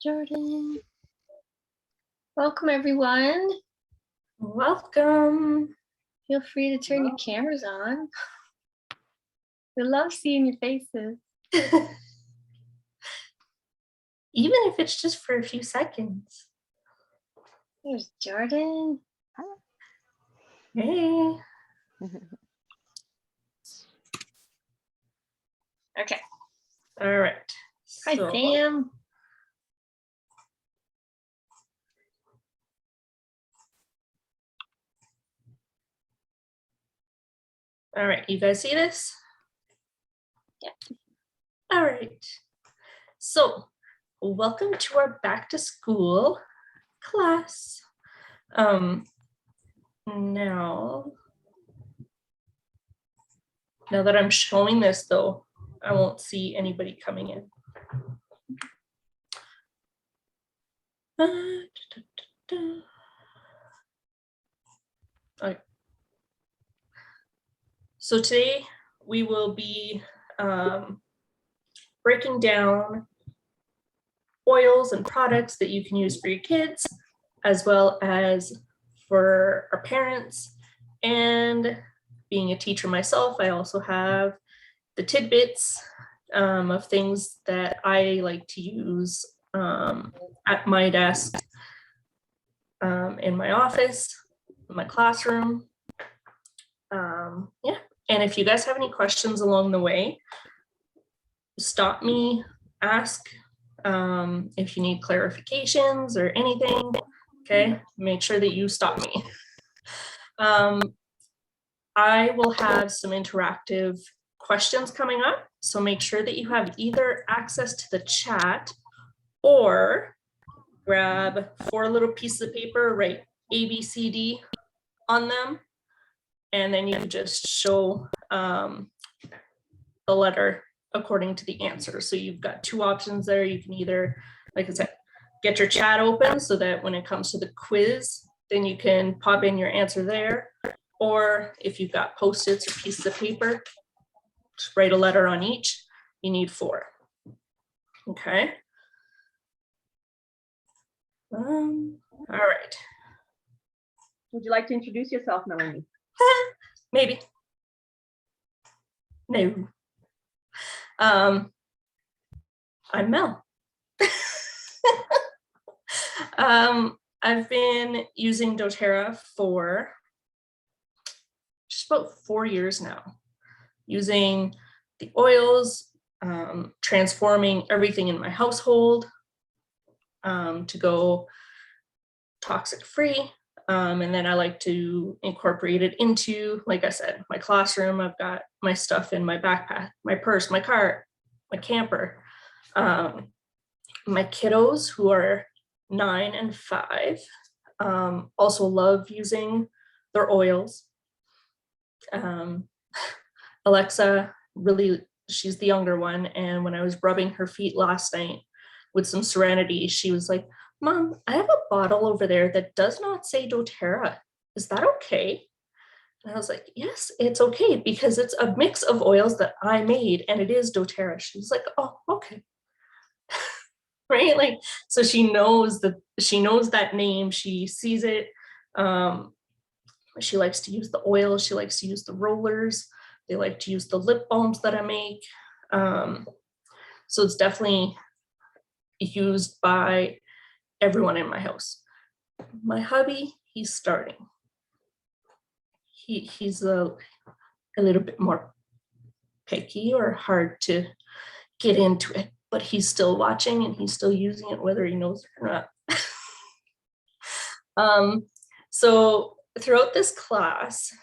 Jordan. Welcome, everyone. Welcome. Feel free to turn your cameras on. We love seeing your faces. Even if it's just for a few seconds. There's Jordan. Hey. Okay. All right. Hi, Sam. All right. You guys see this? Yeah. All right. So welcome to our back to school class. Now that I'm showing this though, I won't see anybody coming in. Okay. So today we will be breaking down oils and products that you can use for your kids, as well as for our parents. And being a teacher myself, I also have the tidbits of things that I like to use at my desk, in my office, in my classroom. Yeah, and if you guys have any questions along the way, stop me, ask. If you need clarifications or anything, okay, make sure that you stop me. I will have some interactive questions coming up, so make sure that you have either access to the chat or grab 4 little pieces of paper, write ABCD on them, and then you can just show the letter according to the answer. So you've got 2 options there. You can either, like I said, get your chat open so that when it comes to the quiz, then you can pop in your answer there. Or if you've got Post-its or pieces of paper, just write a letter on each. You need 4. Okay. All right. Would you like to introduce yourself, Melanie? Maybe. No. I'm Mel. I've been using doTERRA for just about 4 years now, using the oils, transforming everything in my household to go toxic free. And then I like to incorporate it into, like I said, my classroom. I've got my stuff in my backpack, my purse, my car, my camper. My kiddos, who are 9 and 5, also love using their oils. Alexa, really, she's the younger one, and when I was rubbing her feet last night with some Serenity, she was like, "Mom, I have a bottle over there that does not say doTERRA. Is that okay?" And I was like, "Yes, it's okay, because it's a mix of oils that I made, and it is doTERRA." She was like, "Oh, okay." Right? Like, so she knows that name, she sees it. She likes to use the oil, she likes to use the rollers, they like to use the lip balms that I make. So it's definitely used by everyone in my house. My hubby, he's starting. He's a little bit more picky or hard to get into it, but he's still watching and he's still using it whether he knows it or not. So throughout this class,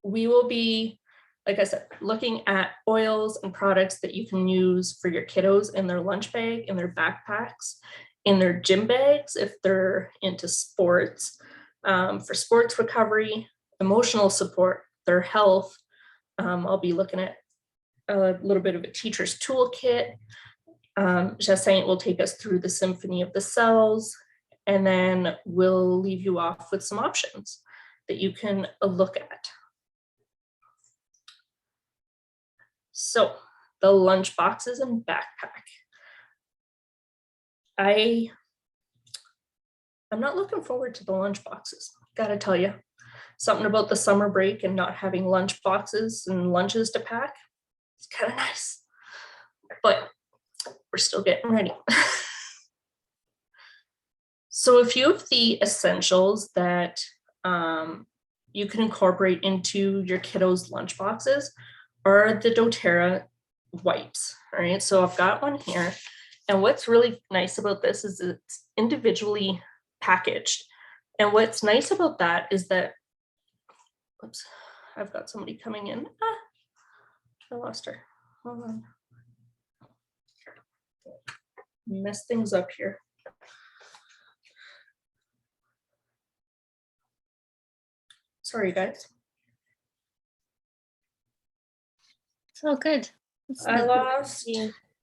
we will be, like I said, looking at oils and products that you can use for your kiddos in their lunch bag, in their backpacks, in their gym bags if they're into sports, for sports recovery, emotional support, their health. I'll be looking at a little bit of a teacher's toolkit. Jacinthe will take us through the symphony of the cells, and then we'll leave you off with some options that you can look at. So the lunch boxes and backpack. I'm not looking forward to the lunch boxes. Gotta tell you, something about the summer break and not having lunch boxes and lunches to pack. It's kind of nice, but we're still getting ready. So a few of the essentials that you can incorporate into your kiddos' lunch boxes are the doTERRA wipes. All right, so I've got one here. And what's really nice about this is it's individually packaged. And what's nice about that is that, oops, I've got somebody coming in. I lost her. Hold on. Mess things up here. Sorry, guys. It's all good. It's I the- lost.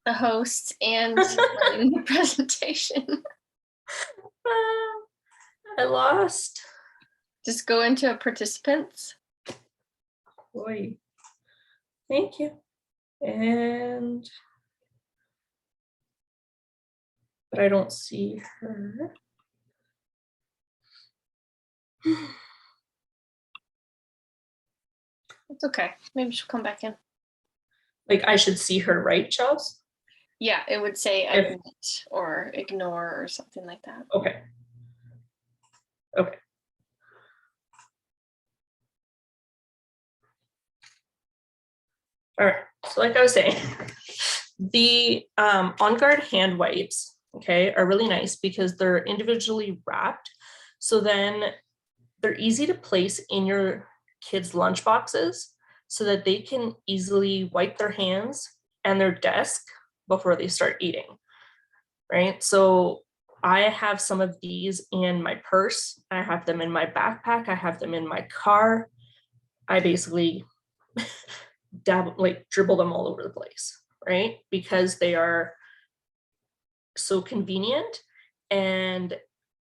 the host and the presentation. I lost. Just go into participants. Boy. Thank you. And but I don't see her. It's okay. Maybe she'll come back in. Like I should see her, right, Chels? Yeah, it would say If- admit or ignore or something like that. Okay. Okay. All right. So like I was saying, the On Guard hand wipes, okay, are really nice because they're individually wrapped. So then they're easy to place in your kids' lunch boxes so that they can easily wipe their hands and their desk before they start eating, right? So I have some of these in my purse. I have them in my backpack. I have them in my car. I basically dribble them all over the place, right? Because they are so convenient and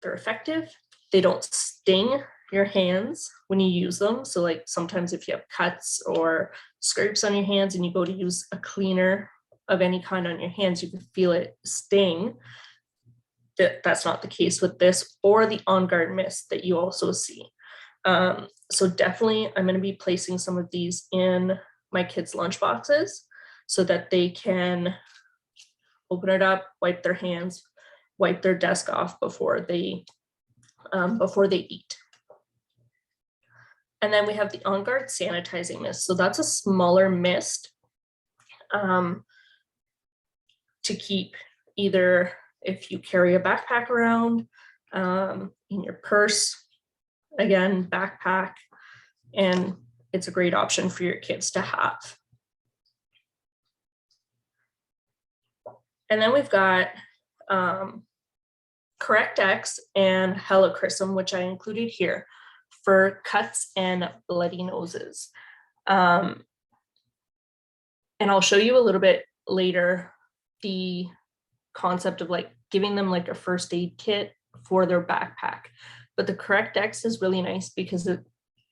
they're effective. They don't sting your hands when you use them. So like sometimes if you have cuts or scrapes on your hands and you go to use a cleaner of any kind on your hands, you can feel it sting. That's not the case with this or the On Guard mist that you also see. So definitely I'm going to be placing some of these in my kids' lunch boxes so that they can open it up, wipe their hands, wipe their desk off before they eat. And then we have the On Guard sanitizing mist. So that's a smaller mist to keep either if you carry a backpack around, in your purse, again, backpack, and it's a great option for your kids to have. And then we've got Correct-X and Helichrysum, which I included here for cuts and bloody noses. And I'll show you a little bit later the concept of like giving them like a first aid kit for their backpack. But the Correct-X is really nice because it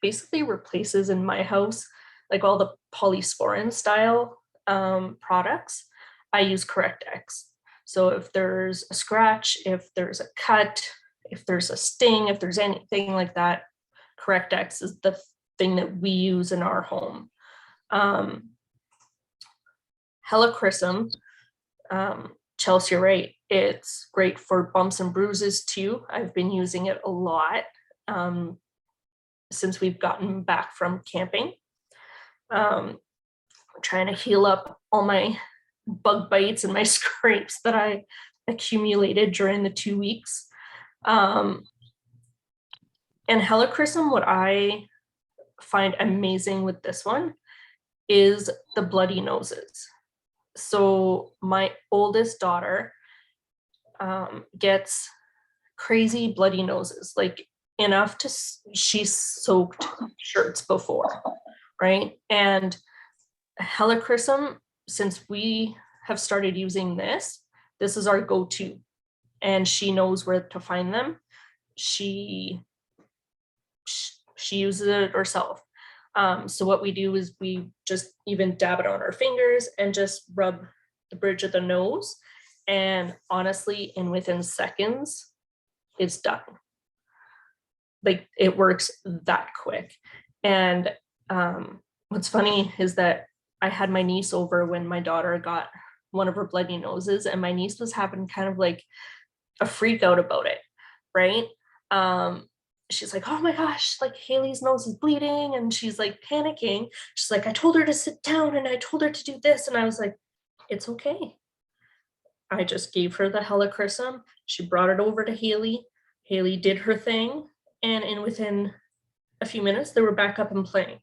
basically replaces in my house like all the Polysporin style products. I use Correct-X. So if there's a scratch, if there's a cut, if there's a sting, if there's anything like that, Correct-X is the thing that we use in our home. Helichrysum, Chelsea, you're right. It's great for bumps and bruises too. I've been using it a lot since we've gotten back from camping. I'm trying to heal up all my bug bites and my scrapes that I accumulated during the 2 weeks. And Helichrysum, what I find amazing with this one is the bloody noses. So my oldest daughter gets crazy bloody noses, like enough to, she's soaked shirts before, right? And Helichrysum, since we have started using this is our go-to, and she knows where to find them. She uses it herself. So what we do is we just even dab it on our fingers and just rub the bridge of the nose, And honestly, within seconds, it's done. Like it works that quick. And what's funny is that I had my niece over when my daughter got one of her bloody noses, and my niece was having kind of like a freak out about it, right? She's like, oh my gosh, like Haley's nose is bleeding, and she's like panicking. She's like, I told her to sit down and I told her to do this. And I was like, it's okay. I just gave her the helichrysum. She brought it over to Haley. Haley did her thing. And within a few minutes, they were back up and playing,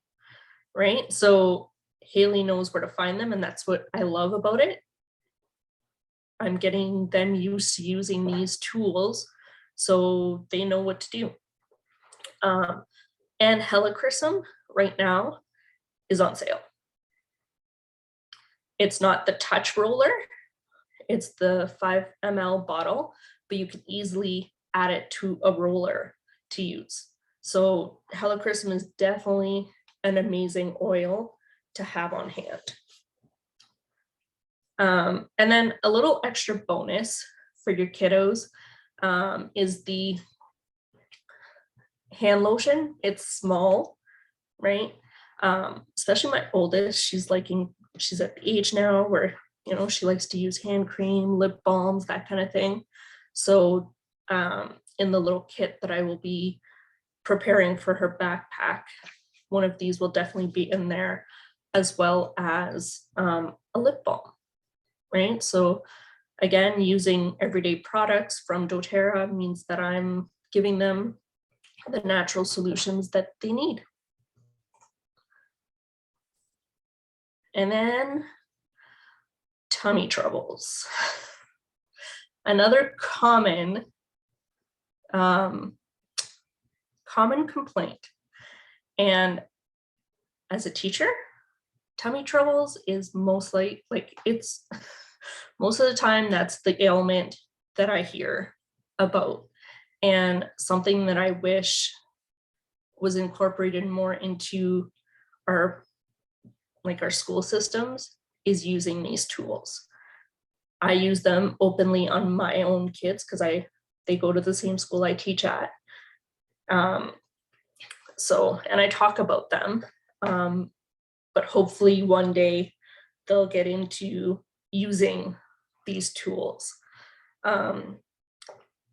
right? So Haley knows where to find them. And that's what I love about it. I'm getting them used to using these tools so they know what to do. And helichrysum right now is on sale. It's not the touch roller, it's the 5 ml bottle, but you can easily add it to a roller to use. So helichrysum is definitely an amazing oil to have on hand. And then a little extra bonus for your kiddos is the hand lotion. It's small, right? Especially my oldest, she's at the age now where, you know, she likes to use hand cream, lip balms, that kind of thing. So in the little kit that I will be preparing for her backpack, one of these will definitely be in there, as well as a lip balm, right? So again, using everyday products from doTERRA means that I'm giving them the natural solutions that they need. And then tummy troubles. Another common complaint. And as a teacher, tummy troubles is most of the time that's the ailment that I hear about, and something that I wish was incorporated more into our school systems is using these tools. I use them openly on my own kids because they go to the same school I teach at. And I talk about them, but hopefully one day they'll get into using these tools.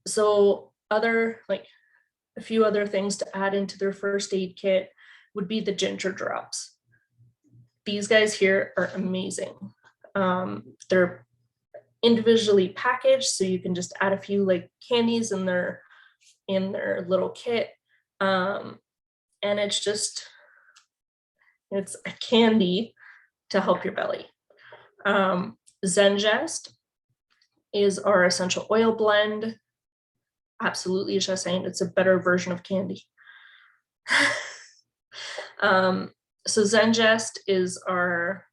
So a few other things to add into their first aid kit would be the ginger drops. These guys here are amazing. They're individually packaged, so you can just add a few like candies in their little kit. And it's a candy to help your belly. Zengest is our essential oil blend. Absolutely, as I was saying, it's a better version of candy. So Zengest is our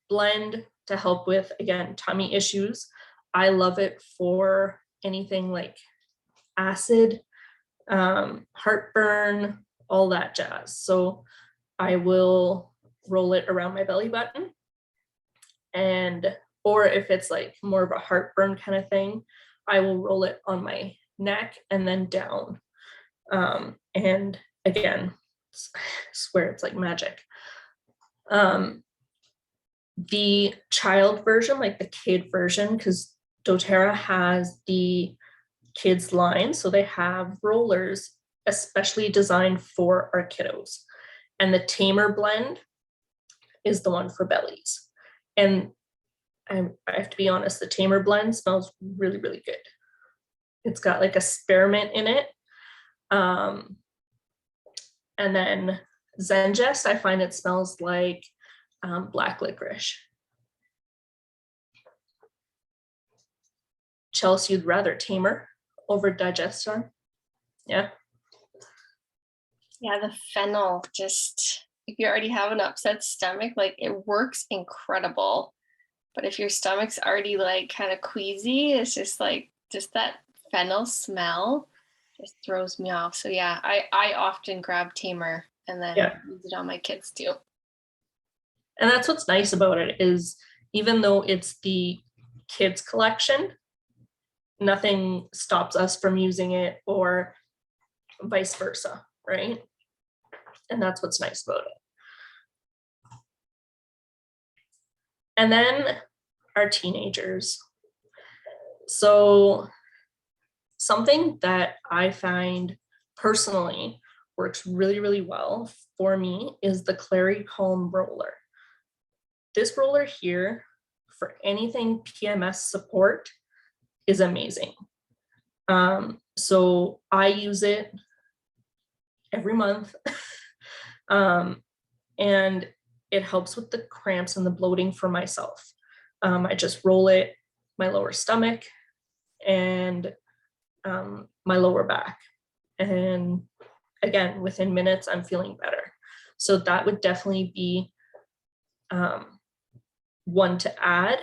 blend to help with, again, tummy issues. I love it for anything like acid, heartburn, all that jazz. So I will roll it around my belly button, or if it's like more of a heartburn kind of thing, I will roll it on my neck and then down. And again, I swear it's like magic. The child version, like the kid version, because doTERRA has the kids line, so they have rollers especially designed for our kiddos. And the Tamer blend is the one for bellies. And I have to be honest, the Tamer blend smells really, really good. It's got like a spearmint in it. And then Zengest, I find it smells like black licorice. Chelsea, you'd rather Tamer over Digeston? Yeah. Yeah, the fennel, just if you already have an upset stomach, like it works incredible. But if your stomach's already like kind of queasy, it's just that fennel smell just throws me off. So yeah, I often grab Tamer and then use it on my kids too. And that's what's nice about it, is even though it's the kids collection, nothing stops us from using it, or vice versa, right? And that's what's nice about it. And then our teenagers. So something that I find personally works really, really well for me is the Clary Calm roller. This roller here for anything PMS support is amazing. So I use it every month. And it helps with the cramps and the bloating for myself. I just roll it, my lower stomach and my lower back. And again, within minutes, I'm feeling better. So that would definitely be one to add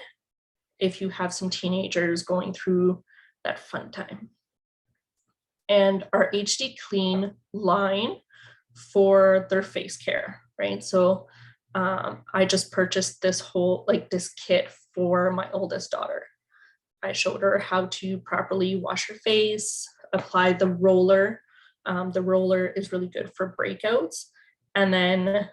if you have some teenagers going through that fun time. And our HD Clean line for their face care, right? So I just purchased this this kit for my oldest daughter. I showed her how to properly wash her face, apply the roller. The roller is really good for breakouts, and then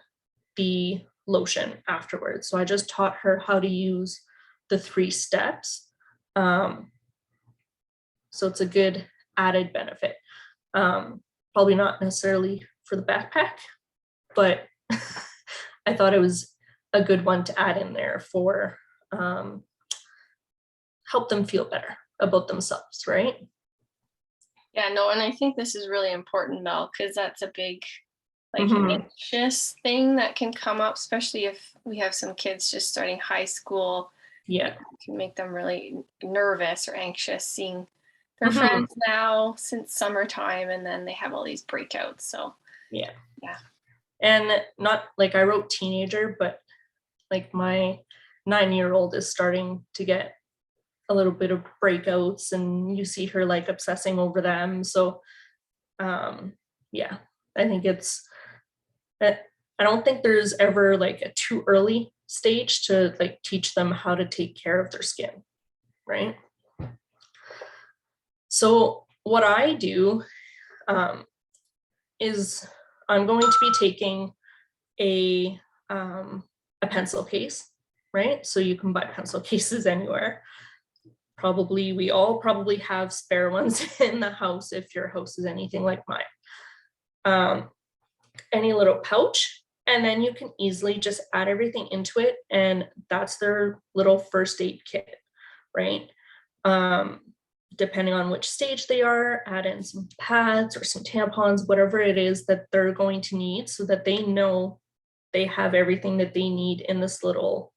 the lotion afterwards. So I just taught her how to use the 3 steps. So it's a good added benefit. Probably not necessarily for the backpack, but I thought it was a good one to add in there for help them feel better about themselves, right? Yeah, no, and I think this is really important, Mel, because that's a big anxious thing that can come up, especially if we have some kids just starting high school. Yeah. It can make them really nervous or anxious seeing their friends now since summertime, and then they have all these breakouts. So yeah. And not like I wrote teenager, but like my 9-year-old is starting to get a little bit of breakouts, and you see her like obsessing over them. So yeah, I think I don't think there's ever like a too early stage to like teach them how to take care of their skin, right? So what I do is I'm going to be taking a pencil case, right? So you can buy pencil cases anywhere. We all probably have spare ones in the house if your house is anything like mine. Any little pouch, and then you can easily just add everything into it, and that's their little first aid kit, right? Depending on which stage they are, add in some pads or some tampons, whatever it is that they're going to need, so that they know they have everything that they need in this little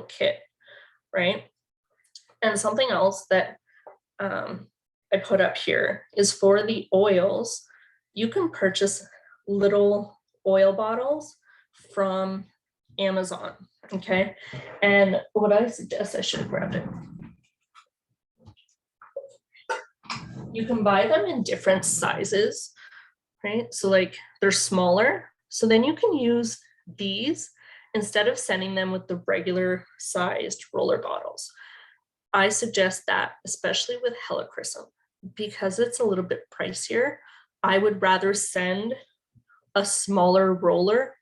kit, right? And something else that I put up here is for the oils. You can purchase little oil bottles from Amazon, okay? And what I suggest, I should have grabbed it. You can buy them in different sizes, right? So like they're smaller. So then you can use these instead of sending them with the regular sized roller bottles. I suggest that, especially with helichrysum, because it's a little bit pricier. I would rather send a smaller roller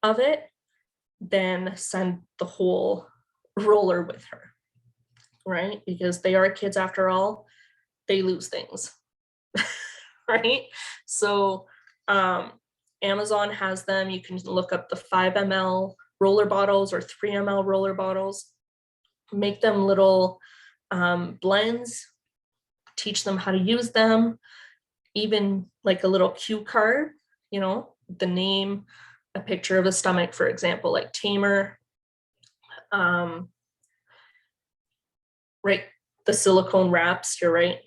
of it than send the whole roller with her, right? Because they are kids after all, they lose things, right? So Amazon has them. You can look up the 5 ml roller bottles or 3 ml roller bottles, make them little blends, teach them how to use them, even like a little cue card, you know, the name, a picture of a stomach, for example, like Tamer, right? The silicone wraps, you're right.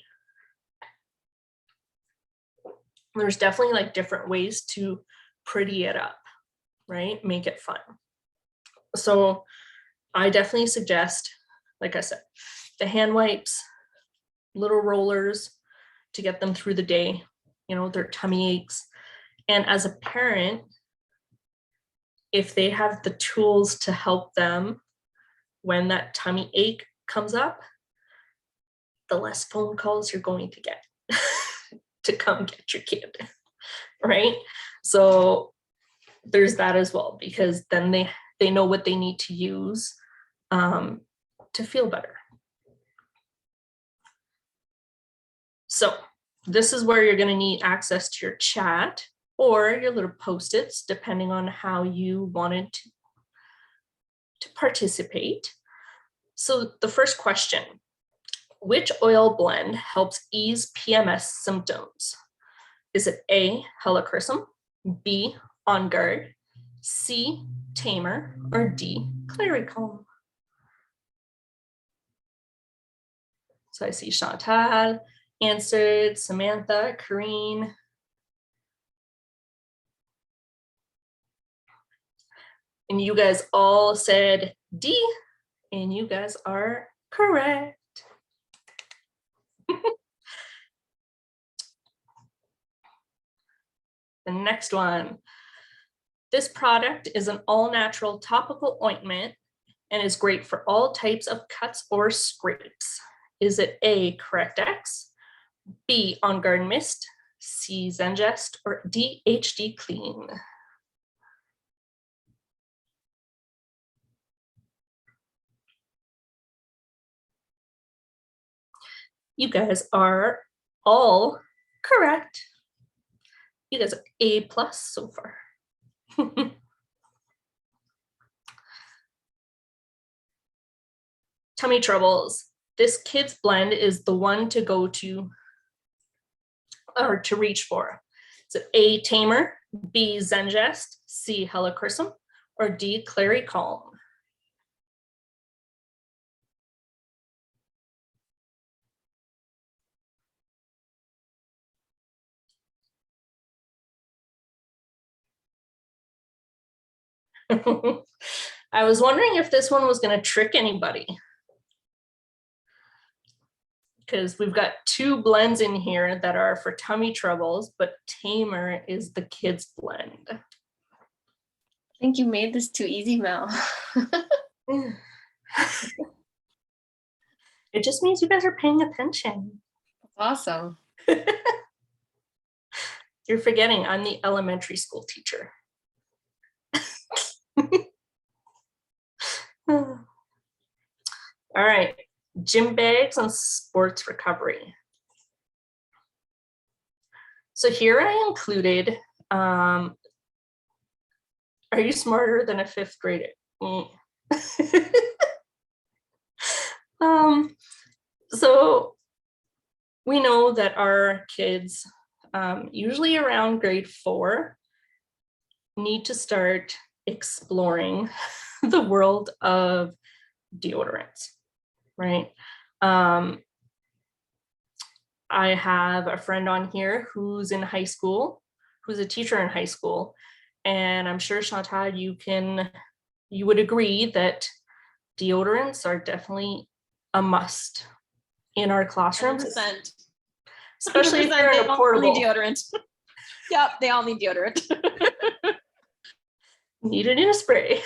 There's definitely like different ways to pretty it up, right? Make it fun. So I definitely suggest, like I said, the hand wipes, little rollers to get them through the day, you know, their tummy aches. And as a parent, if they have the tools to help them when that tummy ache comes up, the less phone calls you're going to get to come get your kid, right? So there's that as well, because then they know what they need to use to feel better. So this is where you're going to need access to your chat or your little post-its, depending on how you wanted to participate. So the first question, which oil blend helps ease PMS symptoms? Is it A, helichrysum, B, On Guard, C, Tamer, or D, Clarycalm? So I see Chantal answered, Samantha, Karine. And you guys all said D, and you guys are correct. The next one. This product is an all-natural topical ointment and is great for all types of cuts or scrapes. Is it A, Correct-X, B, On Guard Mist, C, Zengest, or D, HD Clean? You guys are all correct. You guys are A+ so far. Tummy troubles. This kid's blend is the one to go to or to reach for. Is it A, Tamer, B, Zengest, C, Helichrysum, or D, Clarycalm? I was wondering if this one was going to trick anybody, because we've got two blends in here that are for tummy troubles, but Tamer is the kids blend. I think you made this too easy, Mel. It just means you guys are paying attention. Awesome. You're forgetting I'm the elementary school teacher. All right, gym bags and sports recovery. So here I included, are you smarter than a fifth grader? So we know that our kids, usually around grade 4, need to start exploring the world of deodorants, right? I have a friend on here who's in high school, who's a teacher in high school, and I'm sure Chantal, you would agree that deodorants are definitely a must in our classrooms, 100%. especially if 100%, you're they in a all portable. need deodorant. Yep, they all need deodorant. Need it in a spray.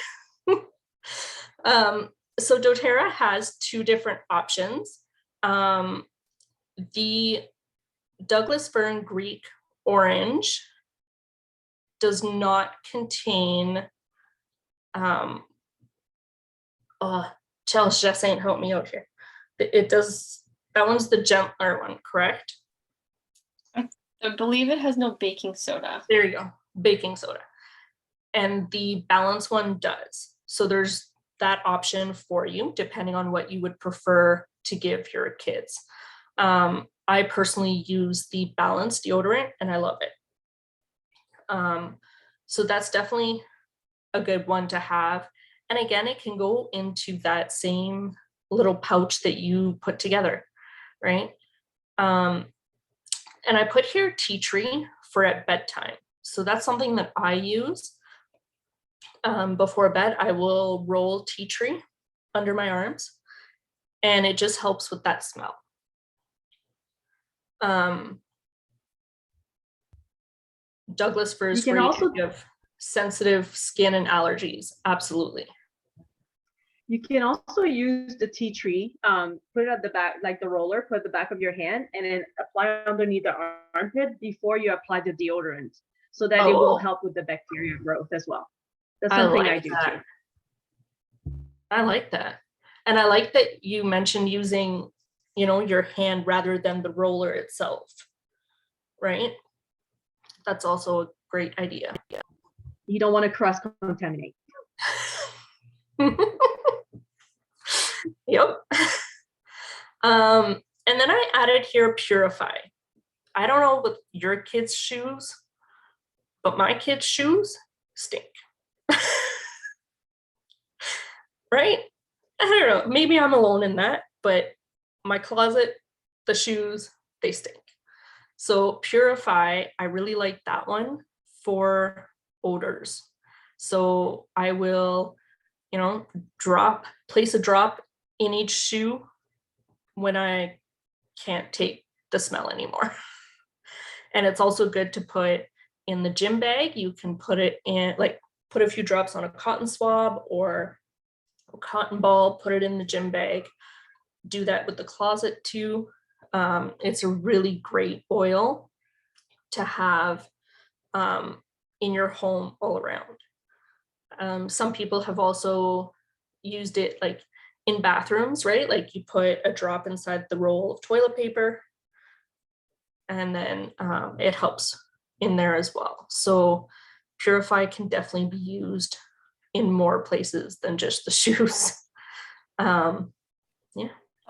So doTERRA has 2 different options. The Douglas Fir Greek Orange does not contain, Chelsea just ain't help me out here. It does, that one's the gentler one, correct? I believe it has no baking soda. There you go, baking soda. And the Balance one does. So there's that option for you, depending on what you would prefer to give your kids. I personally use the Balance deodorant and I love it. So that's definitely a good one to have. And again, it can go into that same little pouch that you put together, right? And I put here tea tree for at bedtime. So that's something that I use. Before bed, I will roll tea tree under my arms, and it just helps with that smell. Douglas Fir is great if you have sensitive skin and allergies. Absolutely. You can also use the tea tree, put it at the back, like the roller, put at the back of your hand, and then apply underneath the armpit before you apply the deodorant, so that it will Oh, help with the bacteria growth as well. That's I something I like do that. too. I like that. And I like that you mentioned using, your hand rather than the roller itself, right? That's also a great idea. You don't want to cross contaminate. Yep. And then I added here Purify. I don't know with your kids' shoes, but my kids' shoes stink. Right? I don't know. Maybe I'm alone in that, but my closet, the shoes, they stink. So Purify, I really like that one for odors. So I will, place a drop in each shoe when I can't take the smell anymore. And it's also good to put in the gym bag. You can put it in, put a few drops on a cotton swab or a cotton ball, put it in the gym bag. Do that with the closet too. It's a really great oil to have in your home all around. Some people have also used it like in bathrooms, right? Like you put a drop inside the roll of toilet paper and then it helps in there as well. So Purify can definitely be used in more places than just the shoes. Yeah.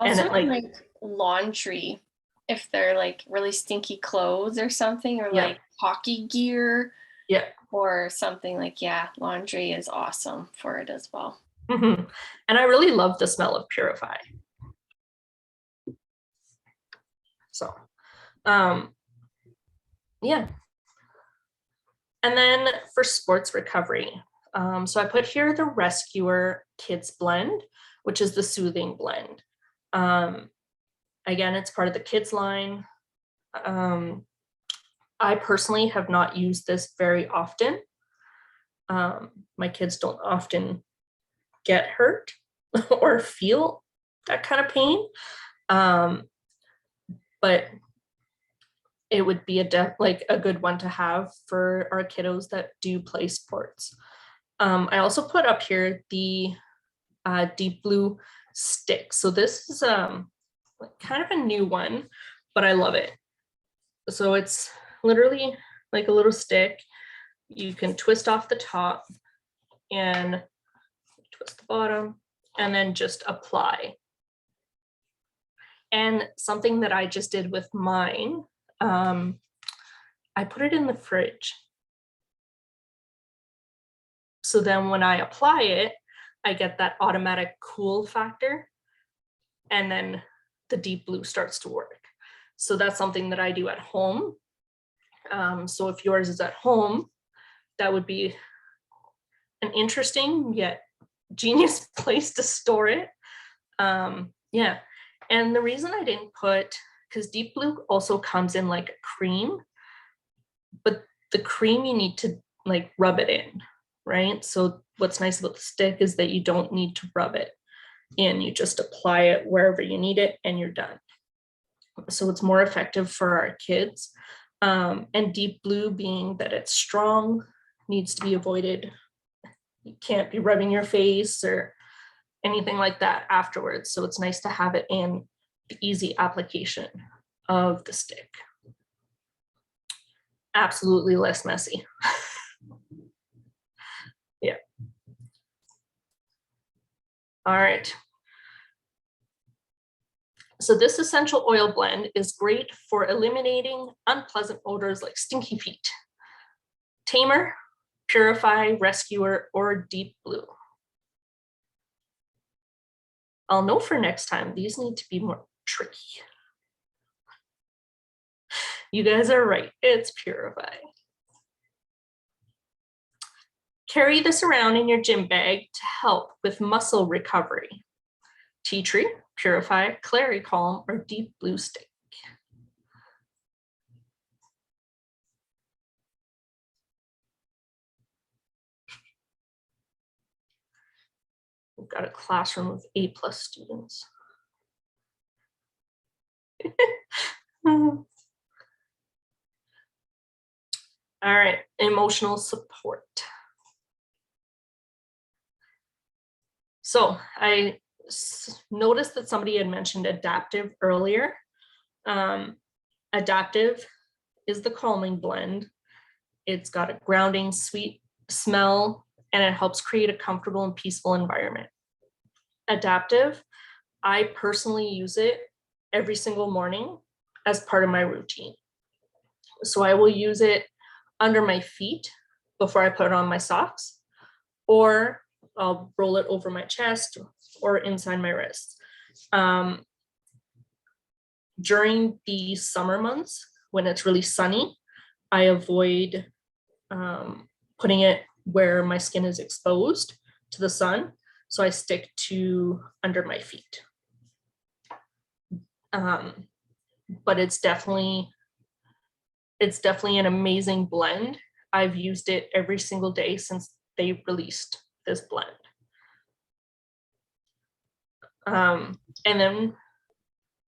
Also, And it, like laundry, if they're like really stinky clothes or something, or Yeah. like hockey gear yeah. or something like, yeah, laundry is awesome for it as well. And I really love the smell of Purify. So, yeah. And then for sports recovery, so I put here the Rescuer Kids Blend, which is the soothing blend. Again, it's part of the kids line. I personally have not used this very often. My kids don't often get hurt or feel that kind of pain. But it would be a good one to have for our kiddos that do play sports. I also put up here the Deep Blue stick. So this is kind of a new one, but I love it. So it's literally like a little stick. You can twist off the top and twist the bottom and then just apply. And something that I just did with mine, I put it in the fridge. So then when I apply it, I get that automatic cool factor, and then the Deep Blue starts to work. So that's something that I do at home. So if yours is at home, that would be an interesting yet genius place to store it. Yeah. And the reason I didn't put, because Deep Blue also comes in like a cream, but the cream you need to like rub it in, right? So what's nice about the stick is that you don't need to rub it in. You just apply it wherever you need it and you're done. So it's more effective for our kids. And Deep Blue, being that it's strong, needs to be avoided. You can't be rubbing your face or anything like that afterwards. So it's nice to have it in the easy application of the stick. Absolutely less messy. Yeah. All right. So this essential oil blend is great for eliminating unpleasant odors like stinky feet. Tamer, Purify, Rescuer, or Deep Blue. I'll know for next time, these need to be more tricky. You guys are right, it's Purify. Carry this around in your gym bag to help with muscle recovery. Tea Tree, Purify, Clary Calm, or Deep Blue stick. We've got a classroom of A+ students. All right, emotional support. So I noticed that somebody had mentioned adaptive earlier. Adaptive is the calming blend. It's got a grounding, sweet smell, and it helps create a comfortable and peaceful environment. Adaptive, I personally use it every single morning as part of my routine. So I will use it under my feet before I put on my socks, or I'll roll it over my chest or inside my wrists. During the summer months, when it's really sunny, I avoid putting it where my skin is exposed to the sun. So I stick to under my feet. But it's definitely an amazing blend. I've used it every single day since they released this blend. And then,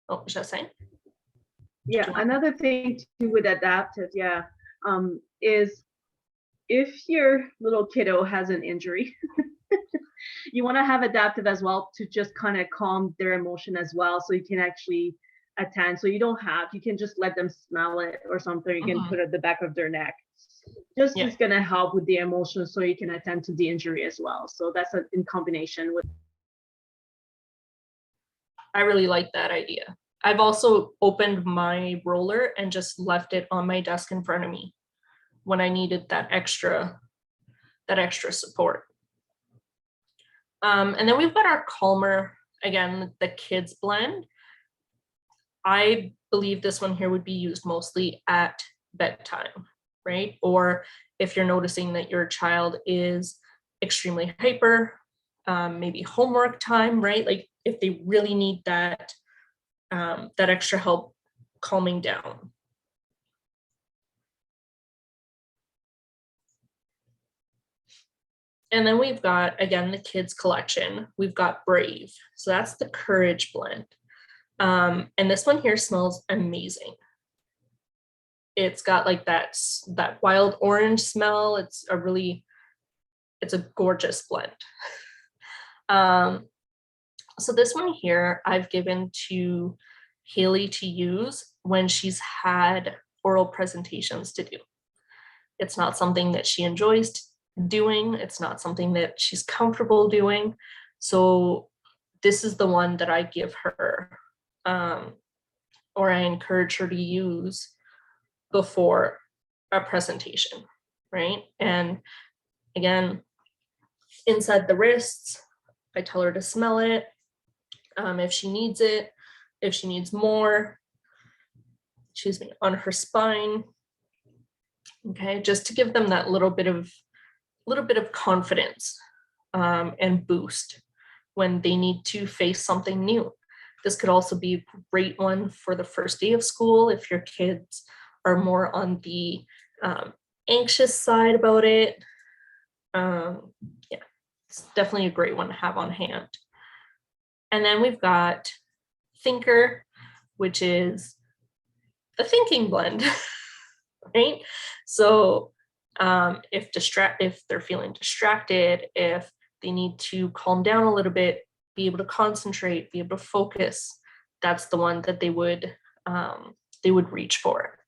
oh, was I saying? Yeah, another thing too with adaptive, is if your little kiddo has an injury, you want to have adaptive as well to just kind of calm their emotion as well, so you can actually attend. So you can just let them smell it or something. You can put it at the back of their neck. Just is going to help with the emotion, so you can attend to the injury as well. So that's in combination with. I really like that idea. I've also opened my roller and just left it on my desk in front of me when I needed that extra support. And then we've got our calmer, again, the kids blend. I believe this one here would be used mostly at bedtime, right? Or if you're noticing that your child is extremely hyper, maybe homework time, right? Like if they really need that extra help calming down. And then we've got, again, the kids collection. We've got Brave. So that's the courage blend. And this one here smells amazing. It's got like that wild orange smell. It's a gorgeous blend. So this one here I've given to Haley to use when she's had oral presentations to do. It's not something that she enjoys doing. It's not something that she's comfortable doing. So this is the one that I give her, or I encourage her to use before a presentation, right? And again, inside the wrists, I tell her to smell it. If she needs it, if she needs more, on her spine. Okay, just to give them that little bit of confidence and boost when they need to face something new. This could also be a great one for the first day of school if your kids are more on the anxious side about it. It's definitely a great one to have on hand. And then we've got Thinker, which is the thinking blend, right? So if they're feeling distracted, if they need to calm down a little bit, be able to concentrate, be able to focus, that's the one that they would reach for.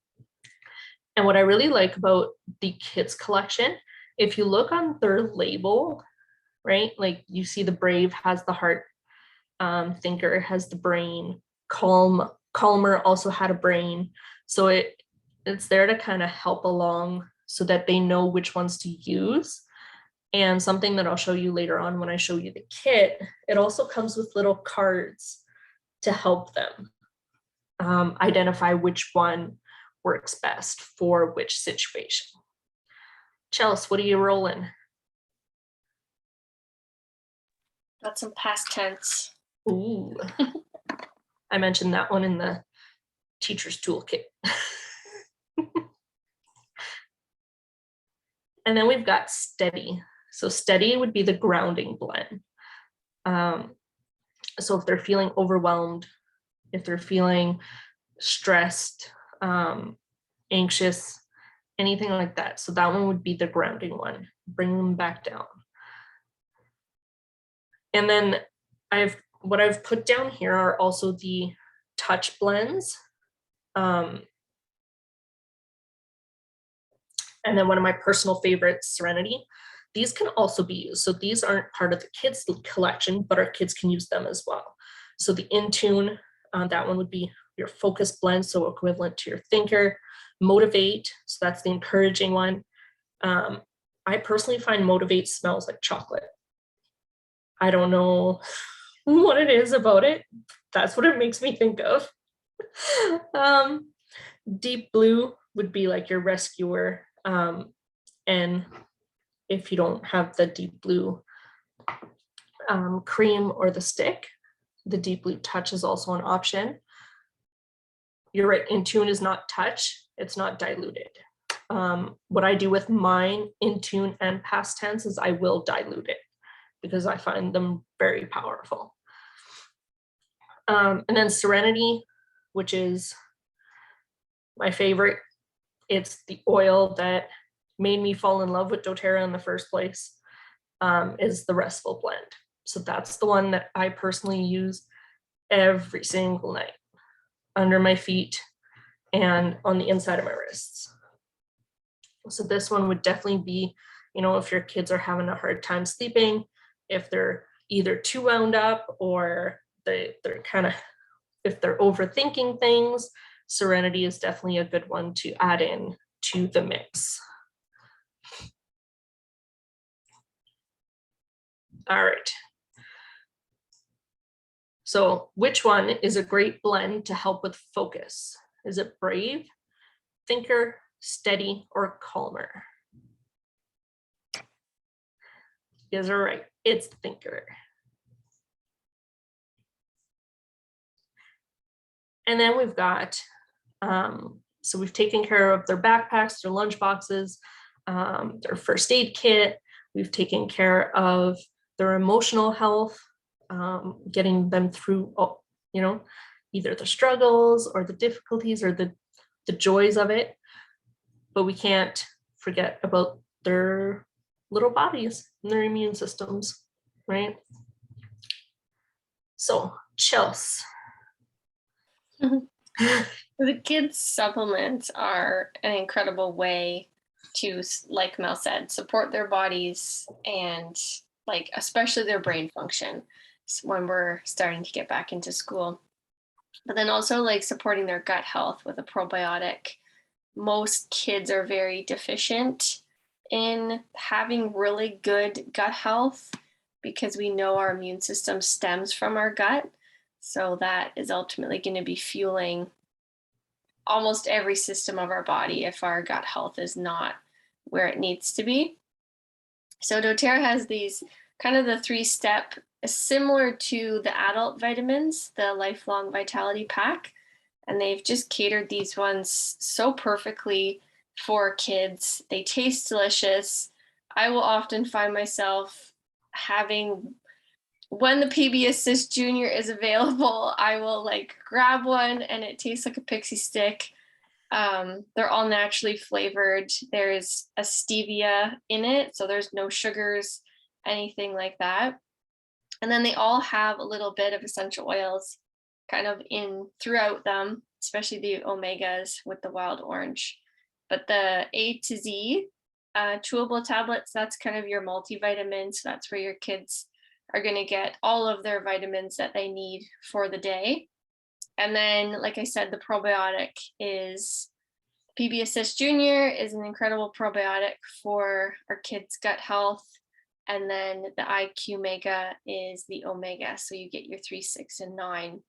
And what I really like about the kids collection, if you look on their label, right, like you see the Brave has the heart, Thinker has the brain, Calmer also had a brain. So it's there to kind of help along so that they know which ones to use. And something that I'll show you later on when I show you the kit, it also comes with little cards to help them identify which one works best for which situation. Chelsea, what are you rolling? Got some past tense. Ooh. I mentioned that one in the teacher's toolkit. And then we've got Steady. So Steady would be the grounding blend. So if they're feeling overwhelmed, if they're feeling stressed, anxious, anything like that. So that one would be the grounding one, bring them back down. And then what I've put down here are also the touch blends. And then one of my personal favorites, Serenity. These can also be used. So these aren't part of the kids collection, but our kids can use them as well. So the InTune, that one would be your focus blend, so equivalent to your Thinker. Motivate, so that's the encouraging one. I personally find Motivate smells like chocolate. I don't know what it is about it. That's what it makes me think of. Deep Blue would be like your rescuer. And if you don't have the Deep Blue cream or the stick, the Deep Blue Touch is also an option. You're right, InTune is not touch, it's not diluted. What I do with mine, InTune and Past Tense, is I will dilute it because I find them very powerful. And then Serenity, which is my favorite. It's the oil that made me fall in love with doTERRA in the first place, is the Restful Blend. So that's the one that I personally use every single night under my feet and on the inside of my wrists. So this one would definitely be, if your kids are having a hard time sleeping, if they're either too wound up or they're if they're overthinking things, Serenity is definitely a good one to add in to the mix. All right. So which one is a great blend to help with focus? Is it Brave, Thinker, Steady, or Calmer? You guys are right, it's Thinker. And then we've got, so we've taken care of their backpacks, their lunch boxes, their first aid kit. We've taken care of their emotional health, getting them through, either the struggles or the difficulties or the joys of it. But we can't forget about their little bodies and their immune systems, right? So, Chels. The kids' supplements are an incredible way to, like Mel said, support their bodies and especially their brain function when we're starting to get back into school. But then also supporting their gut health with a probiotic. Most kids are very deficient in having really good gut health because we know our immune system stems from our gut. So that is ultimately going to be fueling almost every system of our body if our gut health is not where it needs to be. So doTERRA has these kind of the 3-step, similar to the adult vitamins, the Lifelong Vitality Pack. And they've just catered these ones so perfectly for kids. They taste delicious. I will often find myself having, when the PB Assist Junior is available, I will grab one and it tastes like a pixie stick. They're all naturally flavored. There's a stevia in it, so there's no sugars, anything like that. And then they all have a little bit of essential oils kind of in throughout them, especially the omegas with the wild orange. But the A to Z chewable tablets, that's kind of your multivitamin. So that's where your kids are going to get all of their vitamins that they need for the day. And then, like I said, the probiotic is PB Assist Junior is an incredible probiotic for our kids' gut health. And then the IQ Mega is the omega. So you get your 3, 6, and 9.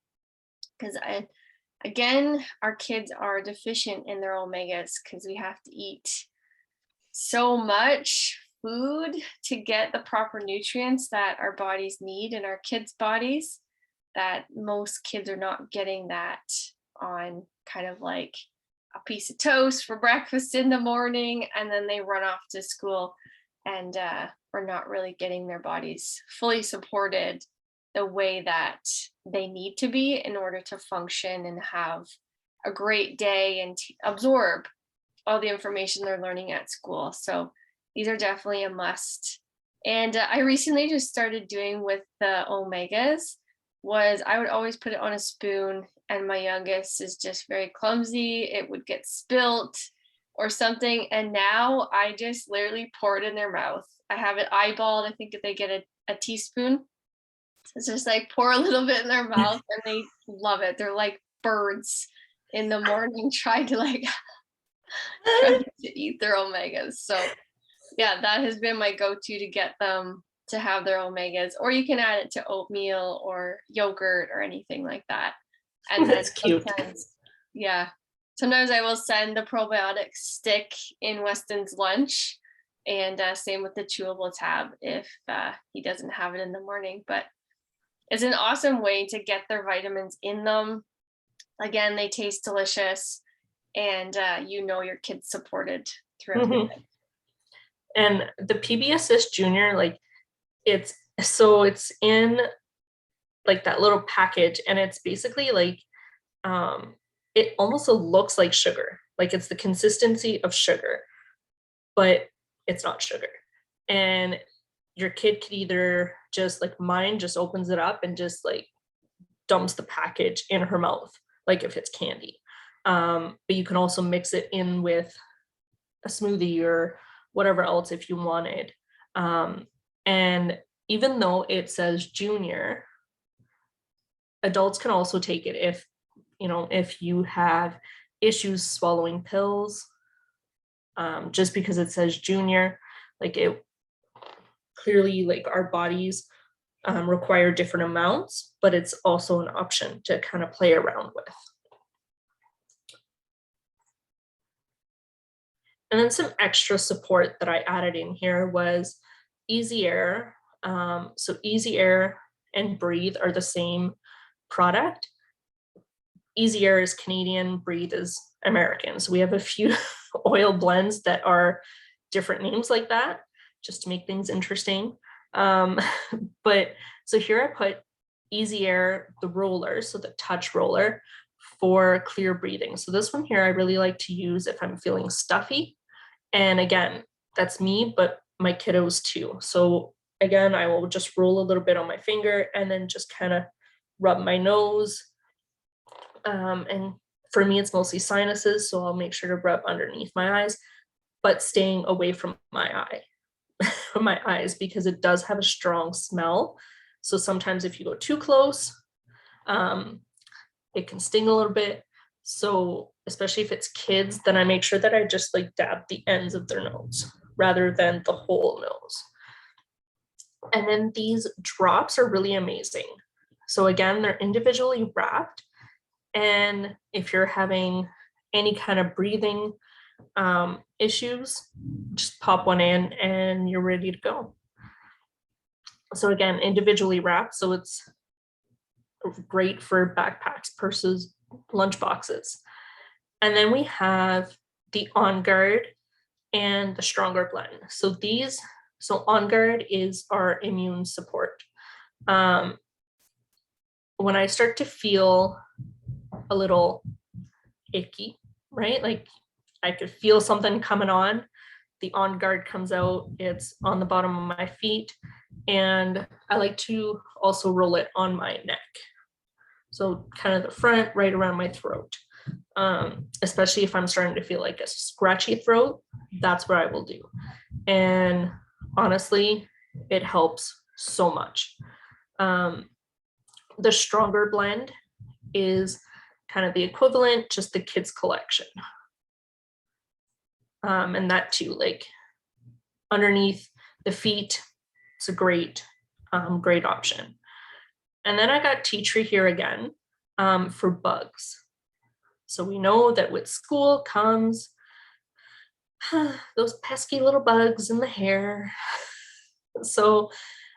Because again, our kids are deficient in their omegas because we have to eat so much food to get the proper nutrients that our bodies need in our kids' bodies, that most kids are not getting that on kind of like a piece of toast for breakfast in the morning, and then they run off to school and we're not really getting their bodies fully supported the way that they need to be in order to function and have a great day and absorb all the information they're learning at school. So these are definitely a must. And I recently just started doing with the omegas was I would always put it on a spoon, and my youngest is just very clumsy. It would get spilt or something. And now I just literally pour it in their mouth. I have it eyeballed. I think if they get a teaspoon, it's just like pour a little bit in their mouth and they love it. They're like birds in the morning trying to trying to eat their omegas. So yeah, that has been my go-to to get them to have their omegas, or you can add it to oatmeal or yogurt or anything like that. And then That's cute. sometimes I will send the probiotic stick in Weston's lunch, and same with the chewable tab if he doesn't have it in the morning. But it's an awesome way to get their vitamins in them. Again, they taste delicious, and your kid's supported throughout the day. And the PB Assist Junior, like it's in like that little package, and it's basically like it almost looks like sugar, like it's the consistency of sugar, but it's not sugar. And your kid could either just like mine just opens it up and just like dumps the package in her mouth, like if it's candy. But you can also mix it in with a smoothie or whatever else if you wanted. And even though it says junior, adults can also take it if you have issues swallowing pills. Just because it says junior, like it clearly, like our bodies require different amounts, but it's also an option to kind of play around with. And then some extra support that I added in here was Easy Air. So Easy Air and Breathe are the same product. Easy Air is Canadian, Breathe is American. So we have a few oil blends that are different names like that, just to make things interesting. But so here I put Easy Air, the roller, so the touch roller for clear breathing. So this one here I really like to use if I'm feeling stuffy. And again, that's me, but my kiddos too. So again, I will just roll a little bit on my finger and then just kind of rub my nose. And for me, it's mostly sinuses, so I'll make sure to rub underneath my eyes, but staying away from my eyes, because it does have a strong smell. So sometimes if you go too close, it can sting a little bit. So especially if it's kids, then I make sure that I just like dab the ends of their nose rather than the whole nose. And then these drops are really amazing. So again, they're individually wrapped. And if you're having any kind of breathing issues, just pop one in and you're ready to go. So again, individually wrapped. So it's great for backpacks, purses, lunch boxes. And then we have the On Guard and the Stronger blend. So On Guard is our immune support. When I start to feel a little icky, right? Like I could feel something coming on, the On Guard comes out, it's on the bottom of my feet, and I like to also roll it on my neck. So kind of the front, right around my throat. Especially if I'm starting to feel like a scratchy throat, that's what I will do. And honestly, it helps so much. The Stronger blend is kind of the equivalent, just the kids collection. And that too, like underneath the feet, it's a great option. And then I got tea tree here again for bugs. So we know that with school comes those pesky little bugs in the hair. So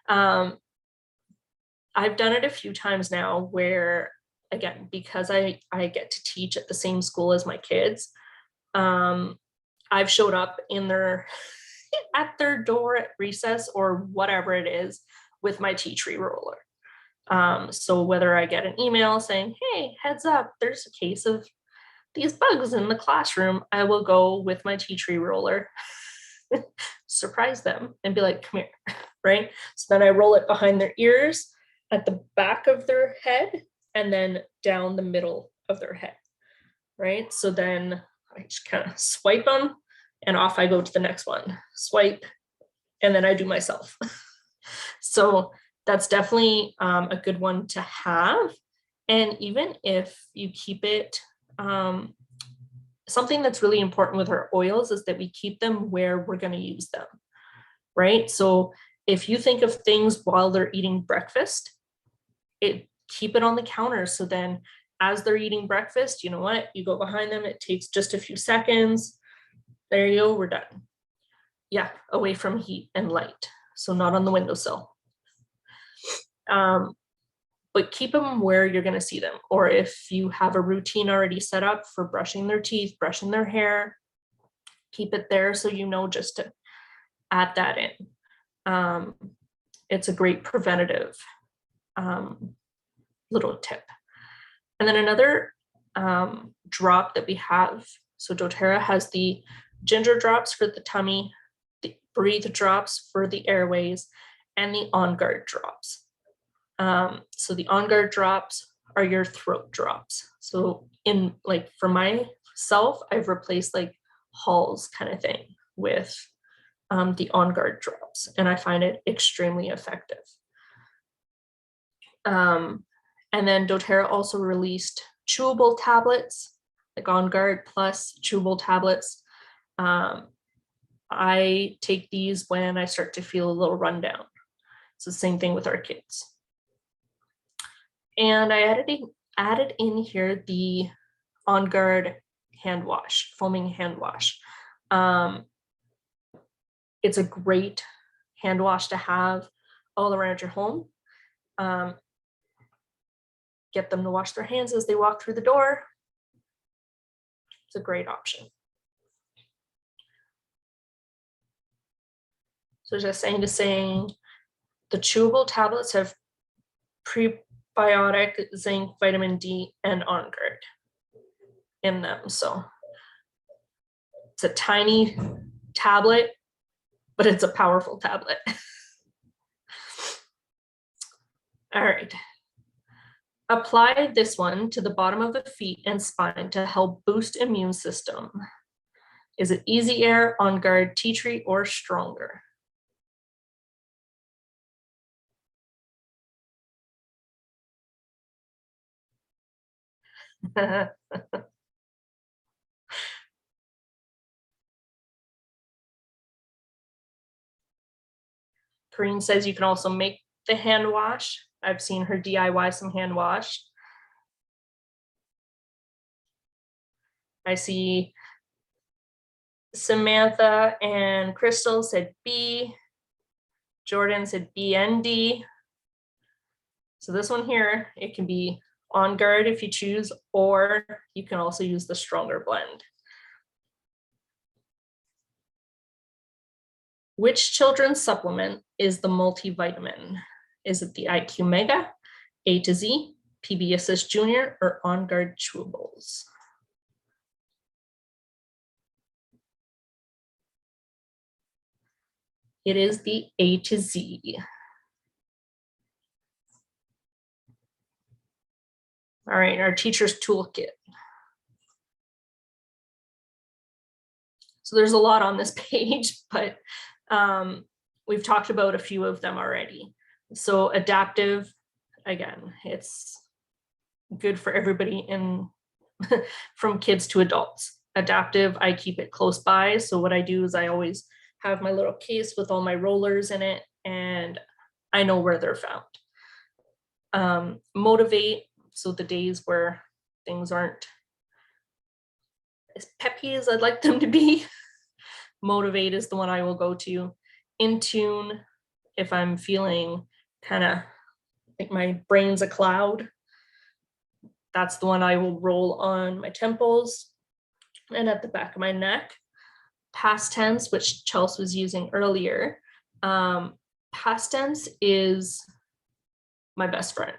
I've done it a few times now where, again, because I get to teach at the same school as my kids, I've showed up in at their door at recess or whatever it is with my tea tree roller. So whether I get an email saying, hey, heads up, there's a case of these bugs in the classroom, I will go with my tea tree roller, surprise them and be like, come here, right? So then I roll it behind their ears, at the back of their head, and then down the middle of their head, right? So then I just kind of swipe them and off I go to the next one, swipe, and then I do myself. So that's definitely a good one to have. And even if you keep it, something that's really important with our oils is that we keep them where we're going to use them, right? So if you think of things while they're eating breakfast, keep it on the counter. So then as they're eating breakfast, you know what? You go behind them, it takes just a few seconds. There you go, we're done. Yeah, away from heat and light. So not on the windowsill. But keep them where you're going to see them. Or if you have a routine already set up for brushing their teeth, brushing their hair, keep it there so you know just to add that in. It's a great preventative little tip. And then another drop that we have, so doTERRA has the ginger drops for the tummy, the breathe drops for the airways, and the On Guard drops. So the On Guard drops are your throat drops. So in like for myself, I've replaced like Hall's kind of thing with the On Guard drops, and I find it extremely effective. And then doTERRA also released chewable tablets, like On Guard plus chewable tablets. I take these when I start to feel a little rundown. It's the same thing with our kids. And I added in here the On Guard hand wash, foaming hand wash. It's a great hand wash to have all around your home. Get them to wash their hands as they walk through the door. It's a great option. So just saying the chewable tablets have prebiotic, zinc, vitamin D, and On Guard in them. So it's a tiny tablet, but it's a powerful tablet. All right. Apply this one to the bottom of the feet and spine to help boost immune system. Is it Easy Air, On Guard, Tea Tree, or Stronger? Corinne says you can also make the hand wash. I've seen her DIY some hand wash. I see Samantha and Crystal said B. Jordan said B and D. So this one here, it can be On Guard if you choose, or you can also use the Stronger blend. Which children's supplement is the multivitamin? Is it the IQ Mega, A to Z, PB Assist Junior, or On Guard Chewables? It is the A to Z. All right, our teacher's toolkit. So there's a lot on this page, but we've talked about a few of them already. So adaptive, again, it's good for everybody in from kids to adults. Adaptive, I keep it close by. So what I do is I always have my little case with all my rollers in it, and I know where they're found. Motivate, so the days where things aren't as peppy as I'd like them to be. Motivate is the one I will go to. In Tune, if I'm feeling kind of like my brain's a cloud, that's the one I will roll on my temples and at the back of my neck. Past Tense, which Chelsea was using earlier. Past Tense is my best friend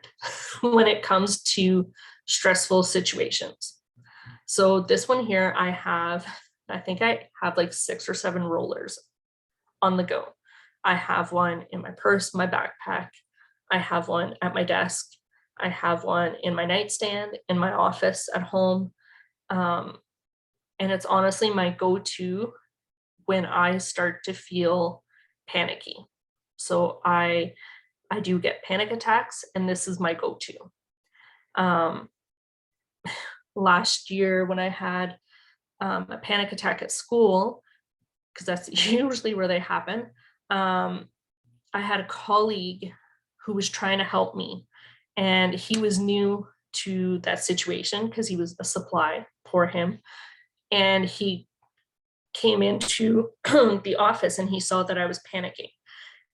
when it comes to stressful situations. So this one here, I think I have like 6 or 7 rollers on the go. I have one in my purse, my backpack. I have one at my desk. I have one in my nightstand, in my office, at home. And it's honestly my go-to when I start to feel panicky. So I do get panic attacks, and this is my go-to. Last year when I had a panic attack at school, because that's usually where they happen, I had a colleague who was trying to help me, and he was new to that situation because he was a supply, poor him. And he came into the office and he saw that I was panicking,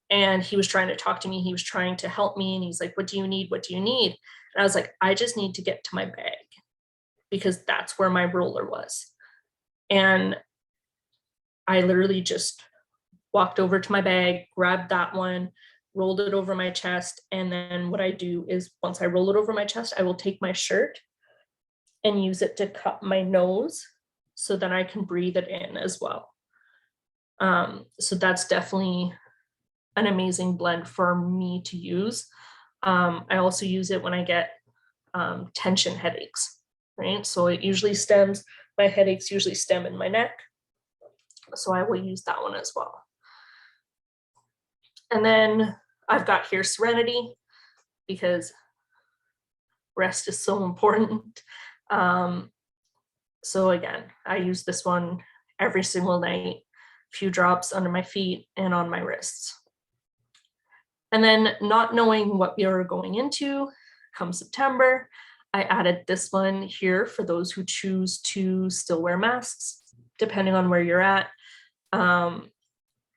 and he was trying to talk to me. He was trying to help me, and he's like, what do you need? What do you need? And I was like, I just need to get to my bag, because that's where my roller was. And I literally just walked over to my bag, grabbed that one, rolled it over my chest. And then what I do is once I roll it over my chest, I will take my shirt and use it to cup my nose so that I can breathe it in as well. So that's definitely an amazing blend for me to use. I also use it when I get tension headaches, right? So it usually stems, my headaches usually stem in my neck. So I will use that one as well. And then I've got here Serenity, because rest is so important. So again, I use this one every single night, a few drops under my feet and on my wrists. And then, not knowing what we are going into come September, I added this one here for those who choose to still wear masks, depending on where you're at.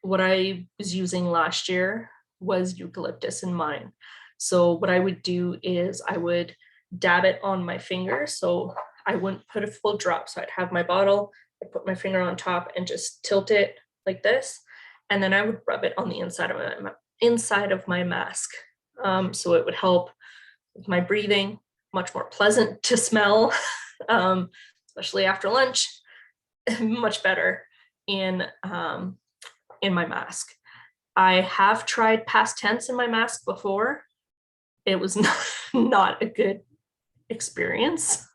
What I was using last year was eucalyptus in mine. So what I would do is I would dab it on my finger. So I wouldn't put a full drop. So I'd have my bottle, I put my finger on top and just tilt it like this. And then I would rub it on the inside of my mask. So it would help with my breathing, much more pleasant to smell, especially after lunch, much better in my mask. I have tried past tense in my mask before. It was not a good experience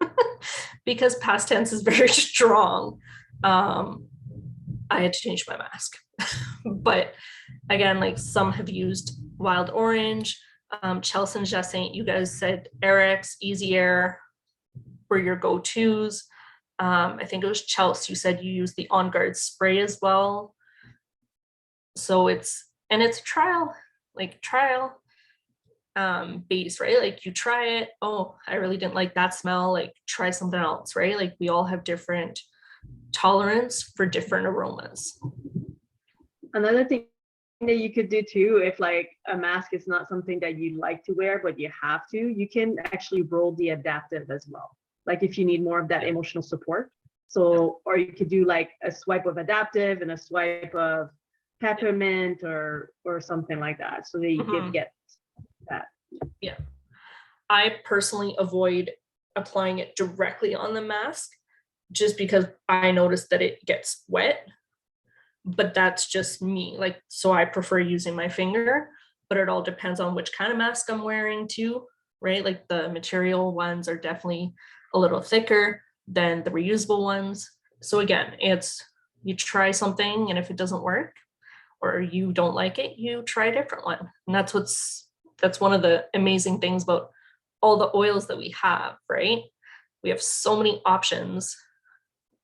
because past tense is very strong. I had to change my mask. But again, like some have used Wild Orange, Chelsea and Jacinthe, you guys said Airx, Easy Air were your go-tos. I think it was Chelsea, you said you use the On Guard spray as well. So it's trial base, right? Like you try it, oh, I really didn't like that smell, like try something else, right? Like we all have different tolerance for different aromas. Another thing that you could do too, if like a mask is not something that you like to wear, but you have to, you can actually roll the adaptive as well. Like if you need more of that emotional support. So, or you could do like a swipe of adaptive and a swipe of peppermint or something like that. So that you could get that. Yeah. I personally avoid applying it directly on the mask just because I noticed that it gets wet, but that's just me. Like, so I prefer using my finger, but it all depends on which kind of mask I'm wearing too, right? Like the material ones are definitely a little thicker than the reusable ones. So again, it's you try something, and if it doesn't work or you don't like it, you try a different one. And that's one of the amazing things about all the oils that we have, right? We have so many options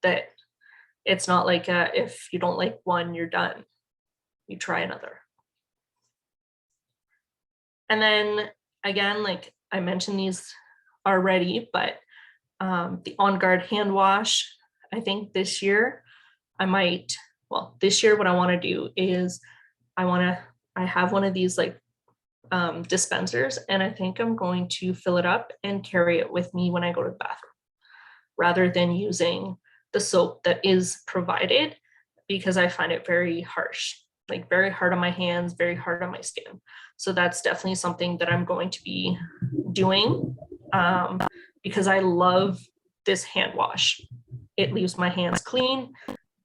that it's not like if you don't like one, you're done. You try another. And then again, like I mentioned these already, but the On Guard hand wash, I think this year this year what I want to do is I have one of these like dispensers, and I think I'm going to fill it up and carry it with me when I go to the bathroom rather than using the soap that is provided, because I find it very harsh. like very hard on my hands, very hard on my skin. So that's definitely something that I'm going to be doing because I love this hand wash. It leaves my hands clean,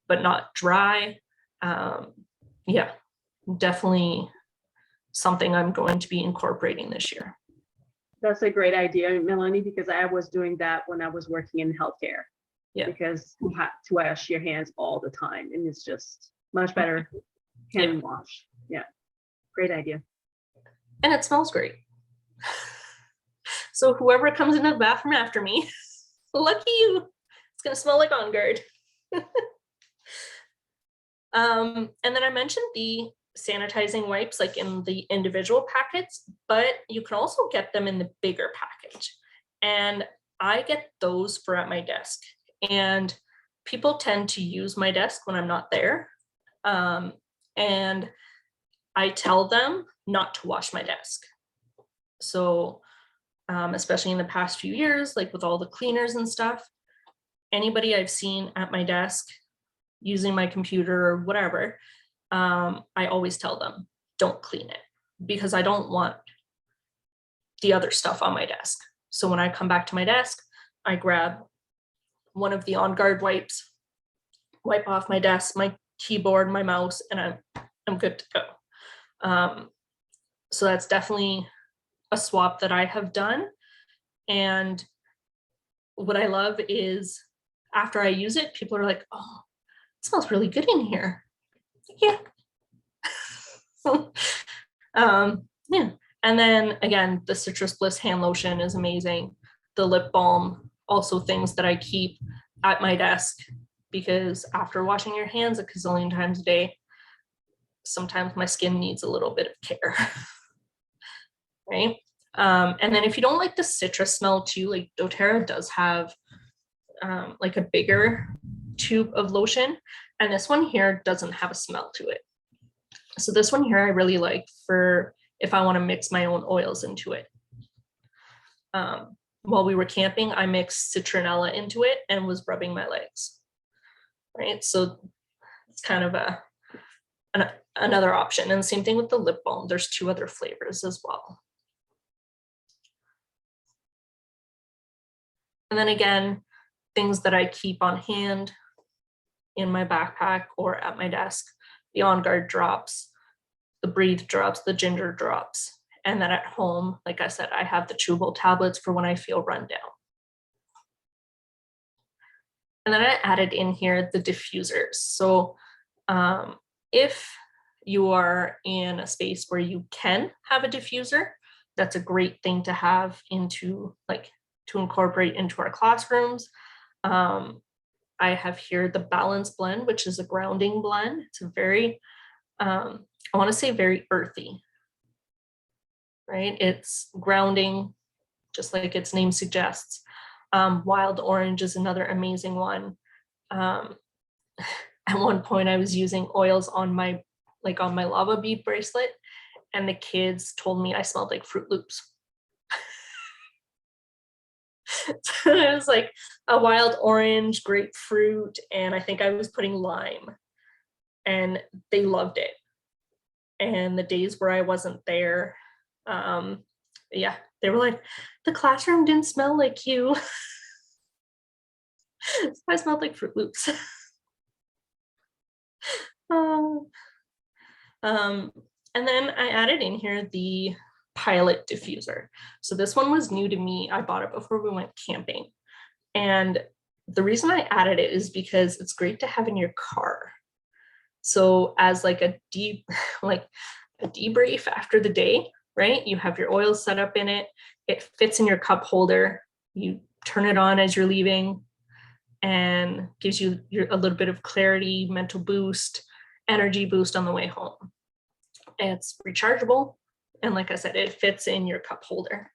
but not dry. Yeah, definitely something I'm going to be incorporating this year. That's a great idea, Melanie, because I was doing that when I was working in healthcare. Yeah. Because you have to wash your hands all the time, and it's just much better hand wash. Yeah, great idea. And it smells great. So whoever comes into the bathroom after me, lucky you, it's gonna smell like On Guard. And then I mentioned the sanitizing wipes like in the individual packets, but you can also get them in the bigger package. And I get those for at my desk. And people tend to use my desk when I'm not there. And I tell them not to wash my desk. So especially in the past few years, like with all the cleaners and stuff, anybody I've seen at my desk using my computer or whatever, I always tell them, don't clean it, because I don't want the other stuff on my desk. So when I come back to my desk, I grab one of the On Guard wipes, wipe off my desk, my keyboard, my mouse, and I'm good to go. So that's definitely a swap that I have done. And what I love is after I use it, people are like, oh, it smells really good in here. Yeah. So, yeah. And then again, the Citrus Bliss hand lotion is amazing. The lip balm, also things that I keep at my desk, because after washing your hands a gazillion times a day, sometimes my skin needs a little bit of care. Right. And then if you don't like the citrus smell too, like doTERRA does have like a bigger tube of lotion, and this one here doesn't have a smell to it. So this one here I really like for if I want to mix my own oils into it. While we were camping, I mixed citronella into it and was rubbing my legs. Right, so it's kind of another option. And same thing with the lip balm. There's 2 other flavors as well. And then again, things that I keep on hand in my backpack or at my desk, the On Guard drops, the Breathe drops, the ginger drops. And then at home, like I said, I have the chewable tablets for when I feel run down. And then I added in here the diffusers. So if you are in a space where you can have a diffuser, that's a great thing to have into to incorporate into our classrooms. I have here the Balance Blend, which is a grounding blend. It's a very, I want to say very earthy, right? It's grounding, just like its name suggests. Wild Orange is another amazing one. At one point I was using oils on my lava bead bracelet, and the kids told me I smelled like Fruit Loops. So it was like a wild orange, grapefruit, and I think I was putting lime, and they loved it. And the days where I wasn't there, yeah, they were like, the classroom didn't smell like you. I smelled like Fruit Loops. And then I added in here the Pilot diffuser. So this one was new to me. I bought it before we went camping. And the reason I added it is because it's great to have in your car. So as like a debrief after the day, right? You have your oil set up in it. It fits in your cup holder. You turn it on as you're leaving and gives you a little bit of clarity, mental boost, energy boost on the way home. It's rechargeable. And like I said, it fits in your cup holder.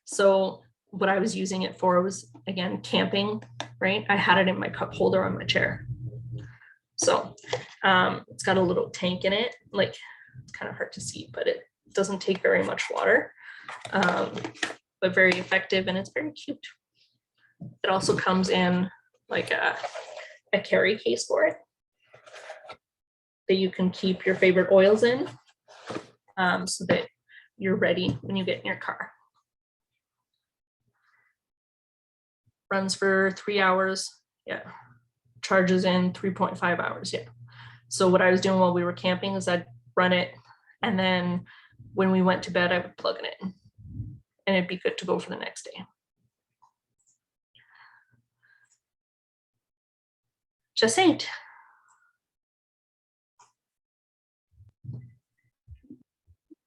So what I was using it for was, again, camping, right? I had it in my cup holder on my chair. So it's got a little tank in it. Like, it's kind of hard to see, but it doesn't take very much water, but very effective, and it's very cute. It also comes in like a carry case for it. that you can keep your favorite oils in, so that you're ready when you get in your car. Runs for 3 hours. Yeah. Charges in 3.5 hours. Yeah. So what I was doing while we were camping is I'd run it, and then when we went to bed, I would plug it in, and it'd be good to go for the next day. Just ain't.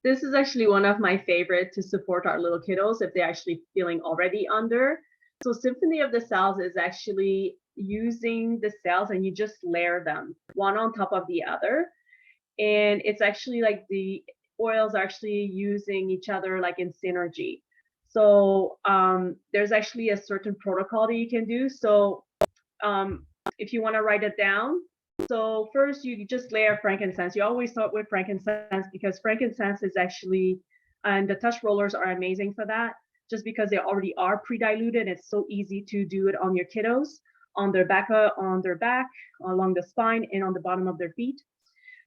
This is actually one of my favorite to support our little kiddos if they're actually feeling already under. So Symphony of the Cells is actually using the cells, and you just layer them one on top of the other. And it's actually like the oils are actually using each other like in synergy. So there's actually a certain protocol that you can do. So if you want to write it down, so first you just layer frankincense. You always start with frankincense because frankincense is actually, and the touch rollers are amazing for that, just because they already are pre-diluted. It's so easy to do it on your kiddos, on their back, along the spine, and on the bottom of their feet.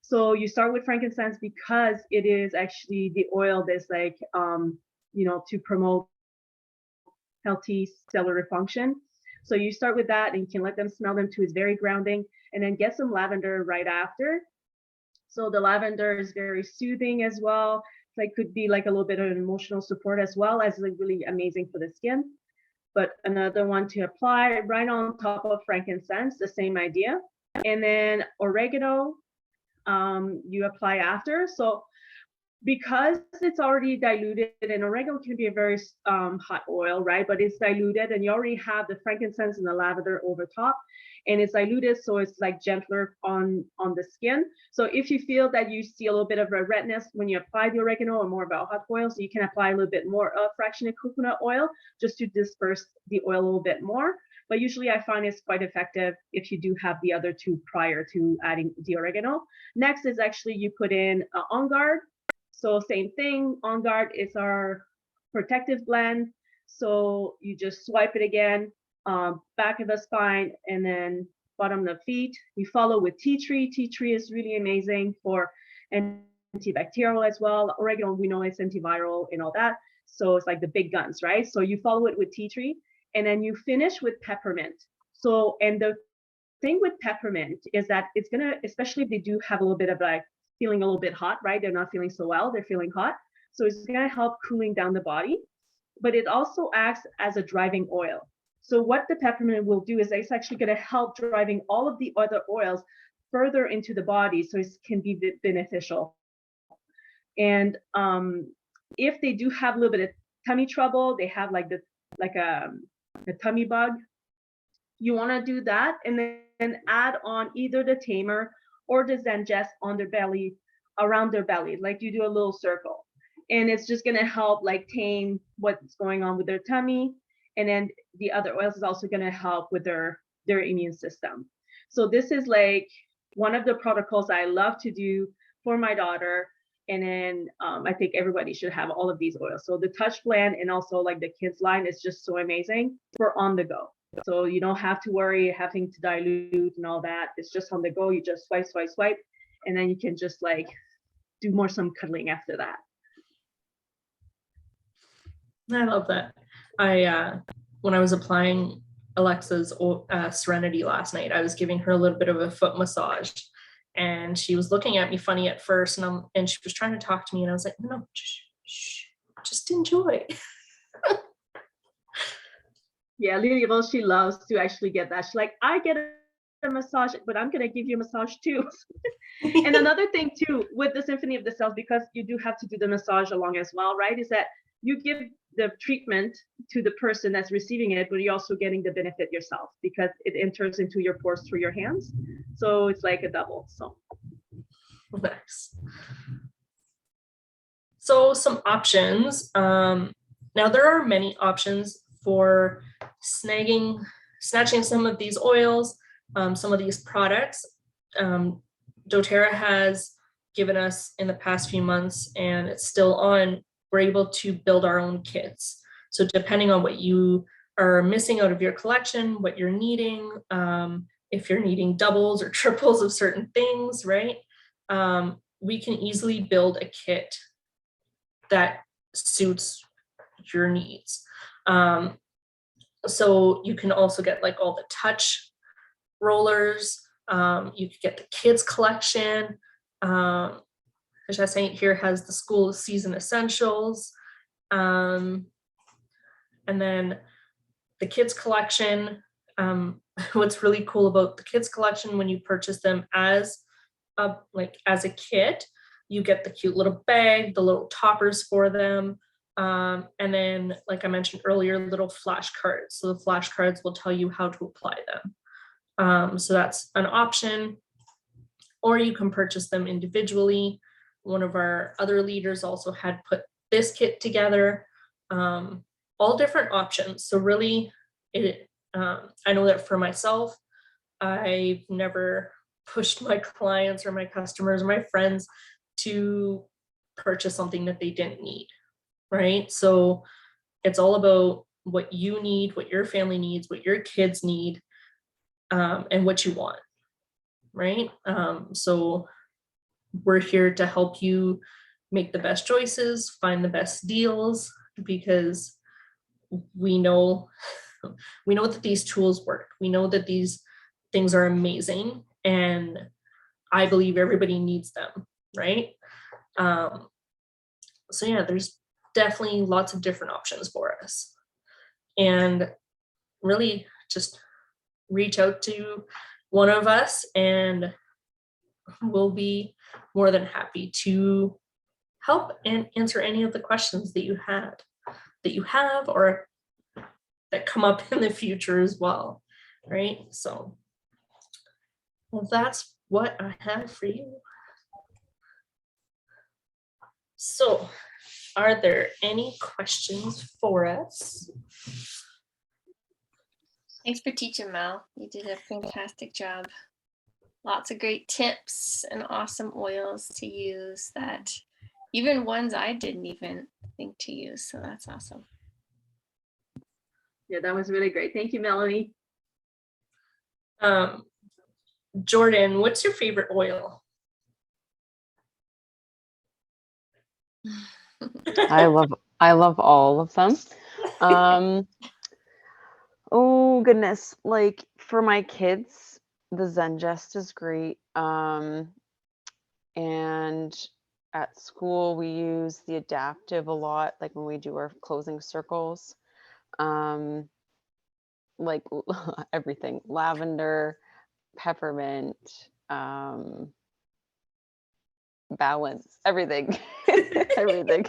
So you start with frankincense because it is actually the oil that's like, to promote healthy cellular function. So you start with that, and you can let them smell them too. It's very grounding. And then get some lavender right after. So the lavender is very soothing as well. Like could be like a little bit of an emotional support as well as like really amazing for the skin. But another one to apply right on top of frankincense, the same idea. And then oregano, you apply after. So because it's already diluted, and oregano can be a very hot oil, right? But it's diluted, and you already have the frankincense and the lavender over top, and it's diluted, so it's like gentler on the skin. So if you feel that you see a little bit of a redness when you apply the oregano or more about hot oil, so you can apply a little bit more of fractionated coconut oil just to disperse the oil a little bit more. But usually I find it's quite effective if you do have the other two prior to adding the oregano. Next is actually you put in On Guard. So same thing, On Guard is our protective blend. So you just swipe it again, back of the spine, and then bottom of the feet. You follow with tea tree. Tea tree is really amazing for antibacterial as well. Oregano, we know it's antiviral and all that. So it's like the big guns, right? So you follow it with tea tree, and then you finish with peppermint. So, and the thing with peppermint is that it's gonna, especially if they do have a little bit of like feeling a little bit hot, right? They're not feeling so well, they're feeling hot. So it's gonna help cooling down the body, but it also acts as a driving oil. So what the peppermint will do is it's actually gonna help driving all of the other oils further into the body, so it can be beneficial. And if they do have a little bit of tummy trouble, they have like a tummy bug, you wanna do that, and then add on either the Tamer or the Zengest on their belly, around their belly, like you do a little circle. And it's just gonna help like tame what's going on with their tummy. And then the other oils is also gonna help with their immune system. So this is like one of the protocols I love to do for my daughter. And then I think everybody should have all of these oils. So the Touch Blend and also like the kids line is just so amazing for on the go. So you don't have to worry having to dilute and all that. It's just on the go. You just swipe, swipe, swipe, and then you can just like do some cuddling after that. I love that. When I was applying Alexa's Serenity last night, I was giving her a little bit of a foot massage, and she was looking at me funny at first, and she was trying to talk to me, and I was like, no, shh, just enjoy. Yeah, Lily Rose, she loves to actually get that. She's like, I get a massage, but I'm gonna give you a massage too. And another thing too with the Symphony of the Cells, because you do have to do the massage along as well, right? Is that you give the treatment to the person that's receiving it, but you're also getting the benefit yourself because it enters into your pores through your hands. So it's like a double. So nice. So some options. Now there are many options for snatching some of these oils, some of these products. doTERRA has given us in the past few months, and it's still on, we're able to build our own kits. So depending on what you are missing out of your collection, what you're needing, if you're needing doubles or triples of certain things, right? we can easily build a kit that suits your needs. So you can also get like all the touch rollers. You could get the kids collection. Saint here has the school season essentials. And then the kids collection. What's really cool about the kids collection, when you purchase them as a kit, you get the cute little bag, the little toppers for them. And then, like I mentioned earlier, little flashcards. So the flashcards will tell you how to apply them. So that's an option. Or you can purchase them individually. One of our other leaders also had put this kit together. All different options. So really, I know that for myself, I've never pushed my clients or my customers or my friends to purchase something that they didn't need, right? So it's all about what you need, what your family needs, what your kids need, and what you want, right? So we're here to help you make the best choices, find the best deals, because we know that these tools work. We know that these things are amazing, and I believe everybody needs them, right? So yeah, there's definitely lots of different options for us. And really just reach out to one of us and we'll be more than happy to help and answer any of the questions that you have or that come up in the future as well, right? So, well, that's what I have for you. So, are there any questions for us? Thanks for teaching, Mel. You did a fantastic job. Lots of great tips and awesome oils to use, that even ones I didn't even think to use. So that's awesome. Yeah, that was really great. Thank you, Melanie. Jordan, what's your favorite oil? I love all of them. Oh goodness, like for my kids, the Zengest is great. And at school we use the Adaptive a lot, like when we do our closing circles. Like everything, lavender, peppermint, balance, everything. Everything.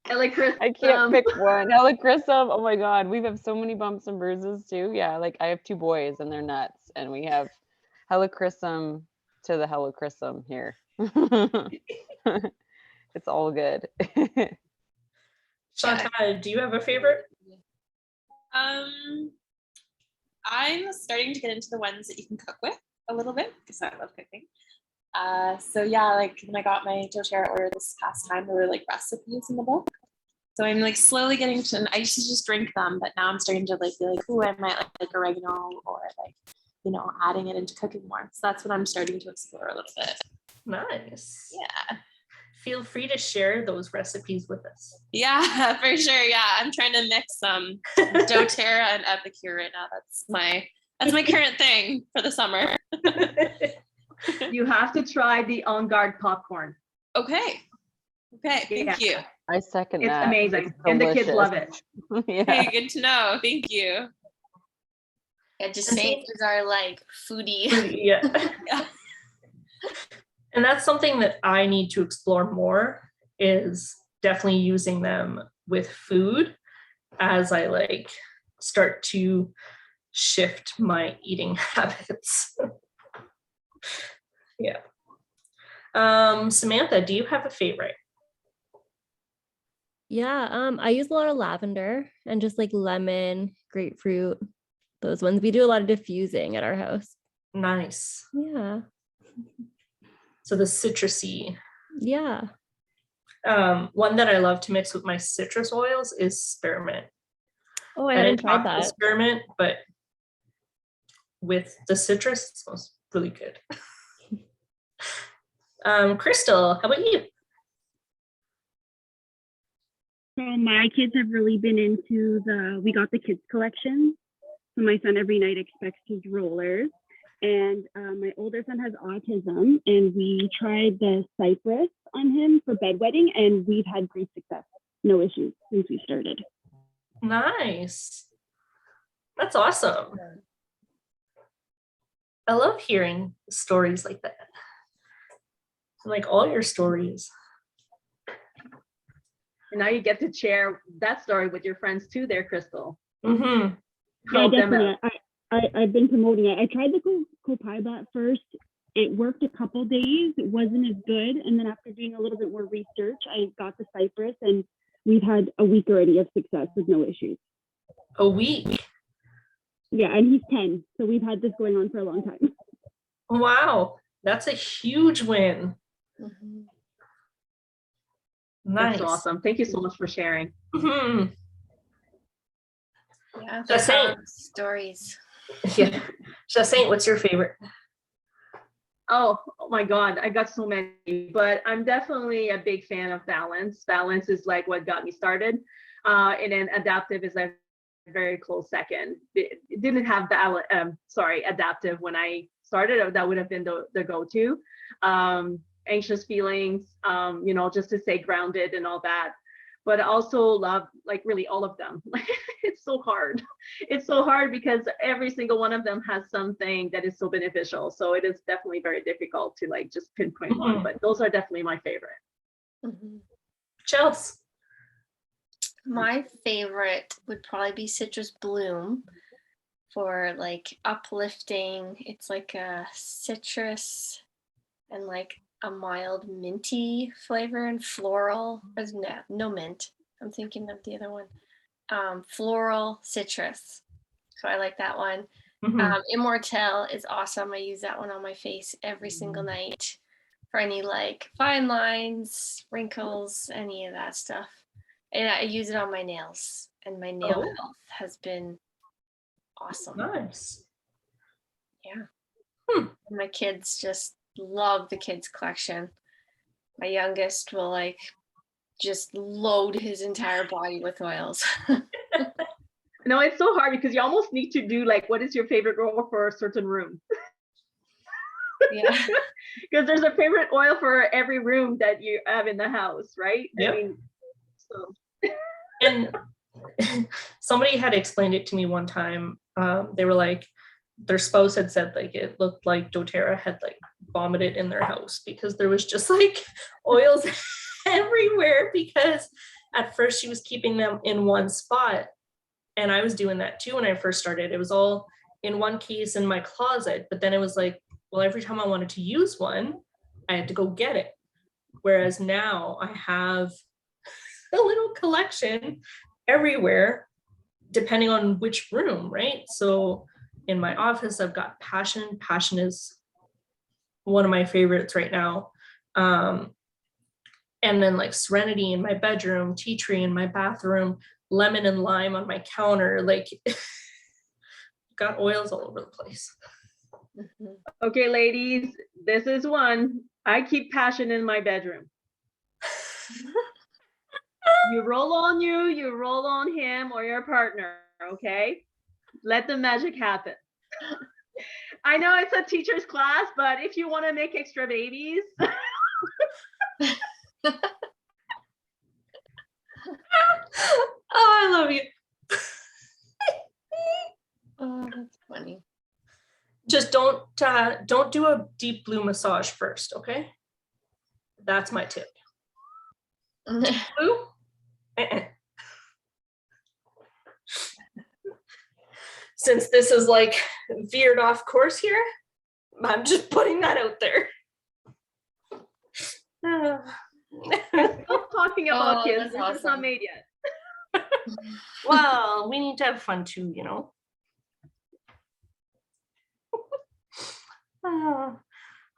Helichrysum. I can't pick one. Helichrysum. Oh my God, we have so many bumps and bruises too. Yeah, like I have 2 boys and they're nuts, and we have helichrysum to the helichrysum here. It's all good. Chantal, do you have a favorite? I'm starting to get into the ones that you can cook with a little bit because I love cooking. So yeah, like when I got my doTERRA order this past time, there were like recipes in the book. So I'm like slowly getting to, I used to just drink them, but now I'm starting to like be like, oh, I might like oregano, or like, you know, adding it into cooking more. So that's what I'm starting to explore a little bit. Nice. Yeah. Feel free to share those recipes with us. Yeah, for sure. Yeah, I'm trying to mix some doTERRA and Epicure right now. That's my current thing for the summer. You have to try the On Guard popcorn. Okay, thank you. I second It's that. amazing, It's and the kids love it. Yeah. Hey, good to know. Thank you. Yeah, just saying, these are like foodie. Yeah. Yeah. And that's something that I need to explore more, is definitely using them with food as I like start to shift my eating habits. Yeah. Samantha, do you have a favorite? Yeah, I use a lot of lavender and just like lemon, grapefruit, those ones. We do a lot of diffusing at our house. Nice. Yeah. So the citrusy. Yeah. One that I love to mix with my citrus oils is spearmint. Oh, I And hadn't it's tried not the that. spearmint, but with the citrus, it smells really good. Crystal, how about you? So my kids have really been into We Got the Kids collection. So my son every night expects his rollers. And my older son has autism, and we tried the Cypress on him for bedwetting, and we've had great success. No issues since we started. Nice. That's awesome. I love hearing stories like that. Like all your stories. And now you get to share that story with your friends too there, Crystal. Mm-hmm. Yeah, Help them definitely. out. I've been promoting it. I tried the Copilot first. It worked a couple days. It wasn't as good. And then after doing a little bit more research, I got the Cypress, and we've had a week already of success with no issues. A week. Yeah, and he's 10. So we've had this going on for a long time. Wow. That's a huge win. Mhm. Nice. That's awesome. Thank you so much for sharing. Mhm. Yeah, Just the saying. stories. Yeah. Just saying, what's your favorite? Oh my God, I got so many, but I'm definitely a big fan of balance. Balance is like what got me started. And then adaptive is a very close second. It didn't have adaptive when I started. That would have been the go-to. Anxious feelings, just to stay grounded and all that. But I also love like really all of them. It's so hard. It's so hard because every single one of them has something that is so beneficial. So it is definitely very difficult to like just pinpoint one, but those are definitely my favorite. Mhm. Chels. My favorite would probably be Citrus Bloom for like uplifting. It's like a citrus and like a mild minty flavor and floral. No mint. I'm thinking of the other one. Floral citrus. So I like that one. Mhm. Immortelle is awesome. I use that one on my face every single night for any like fine lines, wrinkles, any of that stuff. And I use it on my nails, and my nail Oh. health has been awesome. Nice. Yeah. Hmm. My kids just love the kids collection. My youngest will like just load his entire body with oils. No, it's so hard because you almost need to do like, what is your favorite oil for a certain room? Yeah. Because there's a favorite oil for every room that you have in the house, right? Yep. I mean, so. And somebody had explained it to me one time. They were like, their spouse had said like it looked like doTERRA had like vomited in their house because there was just like oils everywhere, because at first she was keeping them in one spot, and I was doing that too when I first started. It was all in one case in my closet, but then it was like, well, every time I wanted to use one, I had to go get it. Whereas now I have a little collection everywhere, depending on which room, right? So in my office, I've got Passion. Passion is one of my favorites right now. And then like Serenity in my bedroom, Tea Tree in my bathroom, Lemon and Lime on my counter, like got oils all over the place. Mhm. Okay, ladies, this is one. I keep Passion in my bedroom. You roll on you roll on him or your partner, okay? Let the magic happen. I know it's a teacher's class, but if you want to make extra babies. Oh, I love you. Oh, that's funny. Just don't do a deep blue massage first, okay? That's my tip. Blue? Since this is like veered off course here, I'm just putting that out there. Still talking about Oh, kids. that's We're just not awesome. made yet. Well, we need to have fun too, you know. All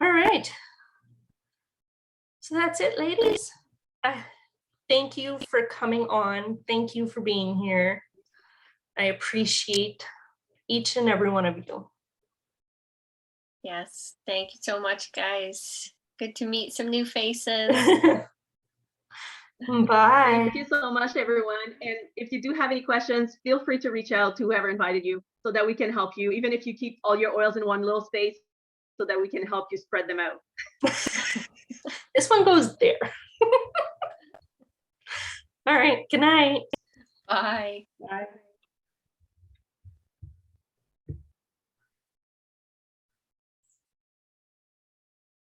right. So that's it, ladies. Thank you for coming on. Thank you for being here. I appreciate each and every one of you. Yes. Thank you so much, guys. Good to meet some new faces. Bye. Thank you so much, everyone. And if you do have any questions, feel free to reach out to whoever invited you so that we can help you, even if you keep all your oils in one little space so that we can help you spread them out. This one goes there. All right. Good night. Bye. Bye.